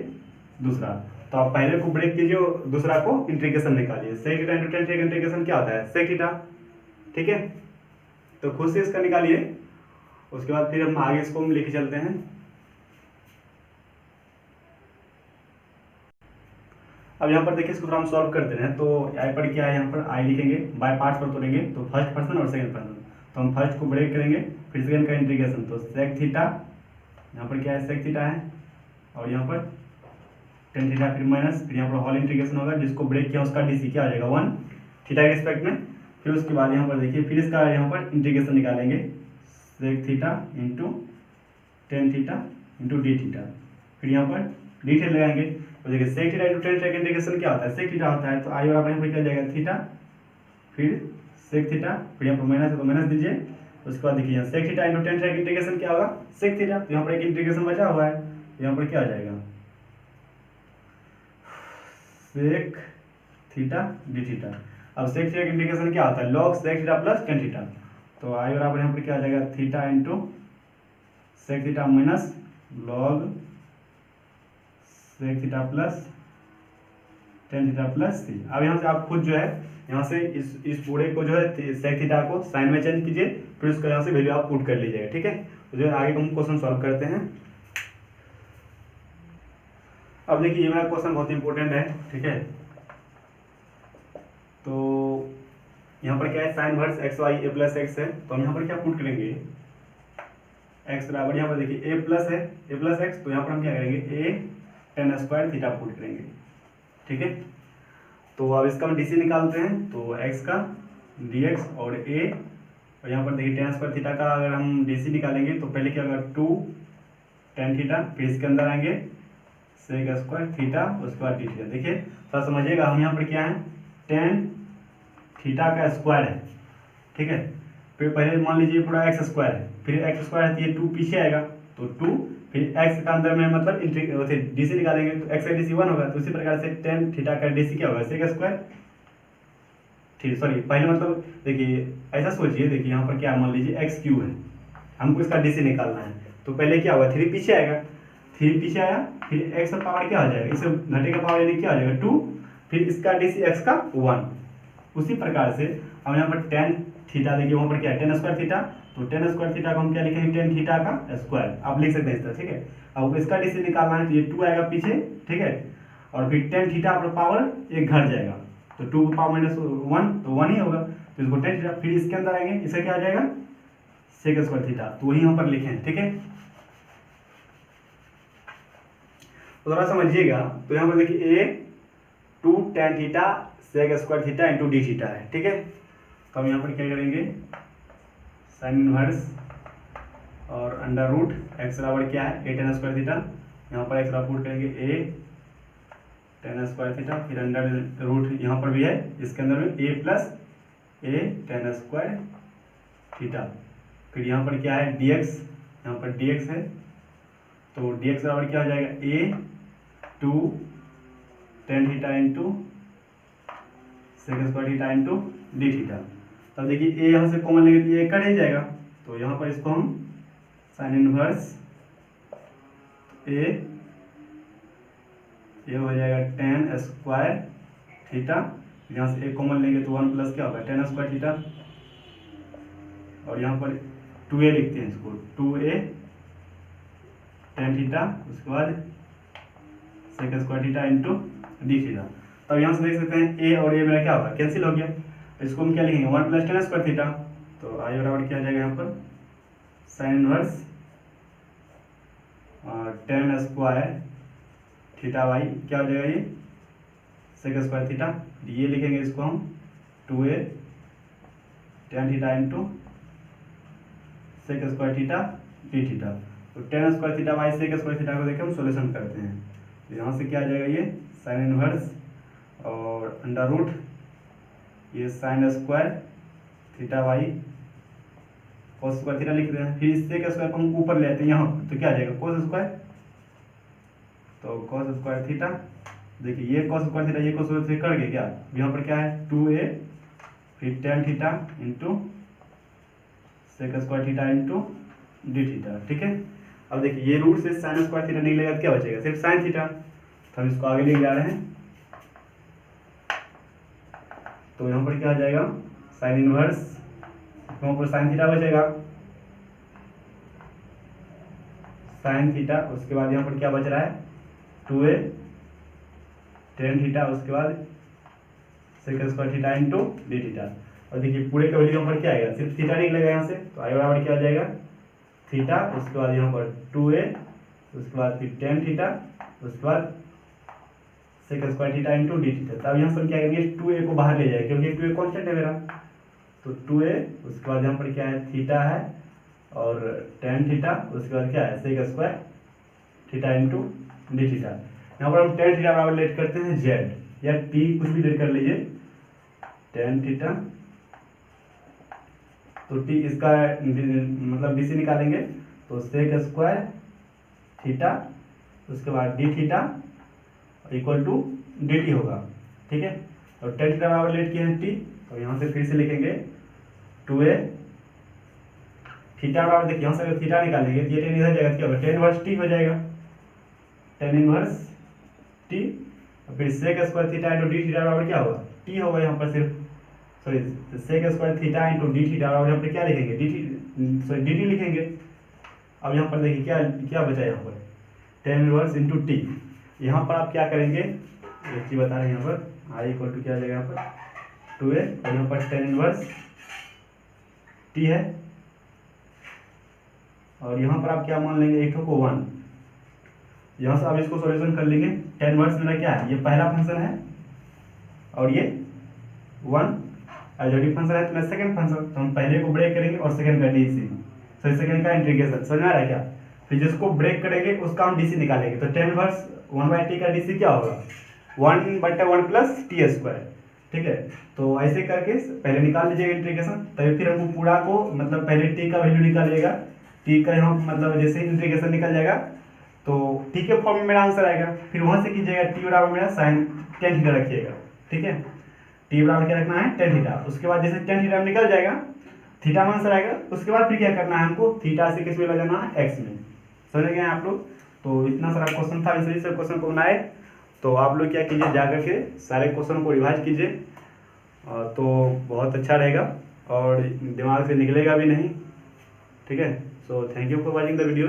दूसरा। तो आप पहले को ब्रेक कीजिए, दूसरा को इंटीग्रेशन निकालिए, sec theta into tan theta integration क्या होता है सेक थीटा, ठीक है। तो खुद से इसका निकालिए, उसके बाद फिर हम आगे इसको हम लेके चलते हैं। अब यहाँ पर देखिए इसको हम सॉल्व करते हैं, तो आई पर क्या है यहाँ पर आई लिखेंगे, बाय पार्ट्स पर तोड़ेंगे, तो फर्स्ट पर्सन और सेकंड पर्सन, तो हम फर्स्ट को ब्रेक करेंगे, फिर सेकंड का इंटीग्रेशन, तो सेक थीटा यहाँ पर क्या है सेक थीटा है, और यहाँ पर टेन थीटा फिर माइनस, फिर यहाँ पर होल इंटीग्रेशन होगा, जिसको ब्रेक किया उसका डीसी क्या आ जाएगा 1 थीटा के रिस्पेक्ट में। फिर उसके बाद यहाँ पर देखिए फिर इसका यहाँ पर इंटीग्रेशन निकालेंगे sec theta into tan theta into d theta, फिर यहाँ पर डी थीटा लगाएंगे, तो देखिए sec theta into tan theta का इंटीग्रेशन क्या होता है सेक थीटा होता है, तो आई बराबर यहाँ पर क्या जाएगा थीटा फिर सेक थीटा, फिर यहाँ पर माइनस है तो माइनस दीजिए। उसके बाद देखिए यहाँ sec theta into tan theta का इंटीग्रेशन क्या होगा सेक थीटा, तो यहाँ पर एक इंटीग्रेशन बचा हुआ है, तो यहाँ पर क्या आ जाएगा सेक थीटा डी थीटा। अब सेक थीटा का इंटीग्रेशन क्या होता है log sec theta plus tan theta, तो आई बराबर यहाँ पर क्या आ जाएगा theta into sec theta minus log sec theta plus tan theta plus three. अब यहाँ से आप खुद जो है यहाँ से इस पूरे को जो है सेक थीटा को साइन में चेंज कीजिए, फिर उसका यहाँ से वैल्यू आप पुट कर लीजिएगा, ठीक है। तो जो आगे हम क्वेश्चन सॉल्व करते हैं। अब देखिए ये मेरा क्वेश्चन बहुत इंपॉर्टेंट है, ठीक है। तो यहाँ पर क्या है साइन वर्स एक्स वाई ए प्लस एक्स है, तो हम यहाँ पर क्या पुट करेंगे एक्स बराबर यहाँ पर देखिए ए प्लस है ए प्लस एक्स, तो यहाँ पर हम क्या करेंगे ए टेन स्क्वायर थीटा पुट करेंगे, ठीक है। तो अब इसका हम डी सी निकालते हैं, तो एक्स का डी एक्स और ए, और यहाँ पर देखिए टेन स्क्वायर थीटा का अगर हम डी सी निकालेंगे तो पहले क्या होगा, 2 टेन थीटा, फिर इसके अंदर आएंगे सेक स्क्वायर थीटा, उसके बाद डी थीटा। देखिए थोड़ा समझिएगा, हम यहाँ पर क्या है, टेन थीटा का स्क्वायर है, ठीक है। फिर पहले मान लीजिए पूरा एक्स स्क्वायर है, फिर एक्स स्क्वायर है तो ये 2 पीछे आएगा, तो 2, फिर एक्स का अंदर में मतलब डी सी निकालेंगे तो एक्स का डी सी 1 होगा, तो उसी प्रकार से टेन थीटा का डी सी क्या होगा, सेक स्क्वायर, ठीक, सॉरी पहले मतलब देखिए ऐसा सोचिए, देखिए यहाँ पर क्या मान लीजिए एक्स क्यू है, हमको इसका डी सी निकालना है, तो पहले क्या होगा, 3 पीछे आएगा, 3 पीछे आया, फिर एक्स का पावर क्या हो जाएगा, इससे घटे का पावर यानी क्या हो जाएगा 2, फिर इसका डी सी एक्स का 1। उसी प्रकार से हम यहाँ पर टेन थीटा, देखिए वहाँ पर क्या है, टेन स्क्वायर थीटा, तो टेन स्क्वायर थीटा को हम क्या लिखेंगे, टेन थीटा का स्क्वायर, आप लिख सकते हैं इस तरह, ठीक है। अब इसका डी सी निकालना है तो ये 2 आएगा पीछे, ठीक है, और फिर टेन थीटा पर पावर एक घट जाएगा, तो 2 पावर -1 तो 1 ही होगा, तो इसको टेन थीटा, फिर इसके अंदर आएंगे, इसका क्या आ जाएगा, सेक स्क्वायर थीटा, तो वही यहाँ पर लिखें, ठीक है। तो थोड़ा समझिएगा, तो यहाँ पर देखिए a 2 tan theta sec square theta into d theta है, ठीक है। तो हम यहाँ पर क्या करेंगे, साइन इनवर्स और अंडर रूट एक्स बराबर क्या है, ए टेन स्क्वायर थीटा, यहाँ पर एक्स पुट करेंगे ए टेन स्क्वायर थीटा, फिर अंडर रूट यहाँ पर भी है, इसके अंदर में ए प्लस ए टेन स्क्वायर थीटा, फिर यहाँ पर क्या है डी एक्स, यहाँ पर डी एक्स है, तो डी एक्स बराबर क्या हो जाएगा, a 2 tan theta into sec square theta into d theta. तब देखिए ए यहाँ से कॉमन लेंगे तो ये कट ही जाएगा, तो यहाँ पर इसको हम साइन इनवर्स ए हो जाएगा टेन स्क्वायर थीटा, यहाँ से ए कॉमन लेंगे तो 1 प्लस क्या होगा, टेन स्क्वायर थीटा, और यहाँ पर 2a लिखते हैं इसको, 2a टेन थीटा, उसके बाद sec square theta into d theta. तब यहाँ से देख सकते हैं ए और ए मेरा क्या होगा, कैंसिल हो गया, इसको हम क्या लिखेंगे, 1 प्लस टेन स्क्वायर थीटा, तो आई बराबर क्या आ जाएगा यहाँ पर sine inverse tan square theta by क्या हो जाएगा, ये सेक स्क्वायर थीटा, ये लिखेंगे इसको हम 2a tan theta into sec square theta d theta. तो tan square theta by sec square theta को देखें हम सोल्यूशन करते हैं, तो यहाँ से क्या आ जाएगा, ये साइन इनवर्स और अंडर रूट ये sign square theta by cos square theta लिख रहे हैं, फिर इस सेक स्क्वायर को हम ऊपर ले आते हैं यहाँ, तो क्या आ जाएगा कॉस स्क्वायर, तो कॉस स्क्वायर थीटा, देखिए ये कॉस स्क्वायर थीटा ये कॉस स्क्वायर थीटा कट गया क्या, यहाँ पर क्या है 2a फिर tan theta into sec square theta into d theta, ठीक है। अब देखिए ये रूट से साइन स्क्वायर थीटा निकलेगा क्या बचेगा, सिर्फ साइन थीटा, तो हम इसको आगे लेके जा रहे हैं, तो यहाँ पर क्या आ जाएगा साइन इनवर्स, वहाँ पर साइन थीटा बचेगा, साइन थीटा, उसके बाद यहाँ पर क्या बच रहा है 2a टेन थीटा, उसके बाद sec square theta into d theta, और देखिए पूरे का वैल्यू यहाँ पर क्या आएगा, सिर्फ थीटा निकलेगा यहाँ से, तो आई बराबर क्या हो जाएगा थीटा, उसके बाद यहाँ पर 2a, उसके बाद फिर टेन थीटा, उसके बाद sec square theta into d theta. तब यहाँ से क्या करेंगे 2a को बाहर ले जाएगा, क्योंकि 2a कॉन्स्टेंट है मेरा, तो 2a, उसके बाद यहाँ पर क्या है थीटा है और टेन थीटा, उसके बाद क्या है sec square theta into d theta. यहाँ पर हम टेन थीटा बराबर लेट करते हैं जेड या टी, कुछ भी लेट कर लीजिए, टेन थीटा, तो टी इसका मतलब डी सी निकालेंगे, तो सेक स्क्वायर थीटा, उसके बाद d theta equal to d t होगा, ठीक है। और टेन थीटा बराबर लेट किए हैं टी, तो यहाँ से फिर से लिखेंगे 2a थीटा बराबर, देखिए यहाँ से अगर थीटा निकालेंगे तो ये टेन इधर जाएगा, क्या होगा टेन इनवर्स टी हो जाएगा, टेन इनवर्स टी, और फिर sec square theta into d theta बराबर क्या होगा टी होगा, यहाँ पर सिर्फ sorry sec square theta into d theta बराबर यहाँ पर क्या लिखेंगे डी टी लिखेंगे। अब यहाँ पर देखिए क्या क्या बचा यहाँ पर टेन इनवर्स इंटू टी, यहाँ पर आप क्या करेंगे एक चीज बता रहे हैं, यहाँ पर आई इक्वल टू क्या आ जाएगा यहाँ पर 2a, और यहाँ पर टेन इनवर्स टी है, और यहाँ पर आप क्या मान लेंगे एक को 1, यहाँ से अब इसको सॉल्यूशन कर लेंगे। tan इनवर्स मेरा क्या है, ये पहला फंक्शन है और ये 1 एलजेब्रिक फंक्शन है, तो मेरा सेकंड फंक्शन, तो हम पहले को ब्रेक करेंगे और सेकंड का डीसी, सॉरी सेकंड का इंटीग्रेशन, समझ में आ रहा है क्या। फिर जिसको ब्रेक करेंगे उसका हम डीसी निकालेंगे, तो tan इनवर्स 1/t का डीसी क्या होगा 1/1 प्लस टी स्क्वायर, ठीक है। तो ऐसे करके पहले निकाल लीजिएगा इंटीग्रेशन, तभी फिर हमको पूरा को मतलब पहले टी का वैल्यू निकालिएगा, टी का हम मतलब जैसे इंटीग्रेशन निकल जाएगा तो टी के फॉर्म में मेरा आंसर आएगा। फिर वहां से कीजिएगा टी बराबर मेरा साइन tan थीटा रखिएगा, ठीक है। टी बराबर क्या रखना है tan थीटा, उसके बाद जैसे tan थीटा निकल जाएगा थीटा में आंसर आएगा, उसके बाद फिर क्या करना है हमको थीटा से किस में ले जाना है एक्स में, समझ गए आप लोग। तो इतना सारा क्वेश्चन था, इस क्वेश्चन को बनाए, तो आप लोग क्या कीजिए जाकर के सारे क्वेश्चन को रिवाइज कीजिए, तो बहुत अच्छा रहेगा और दिमाग से निकलेगा भी नहीं, ठीक है। So thank you for watching the video.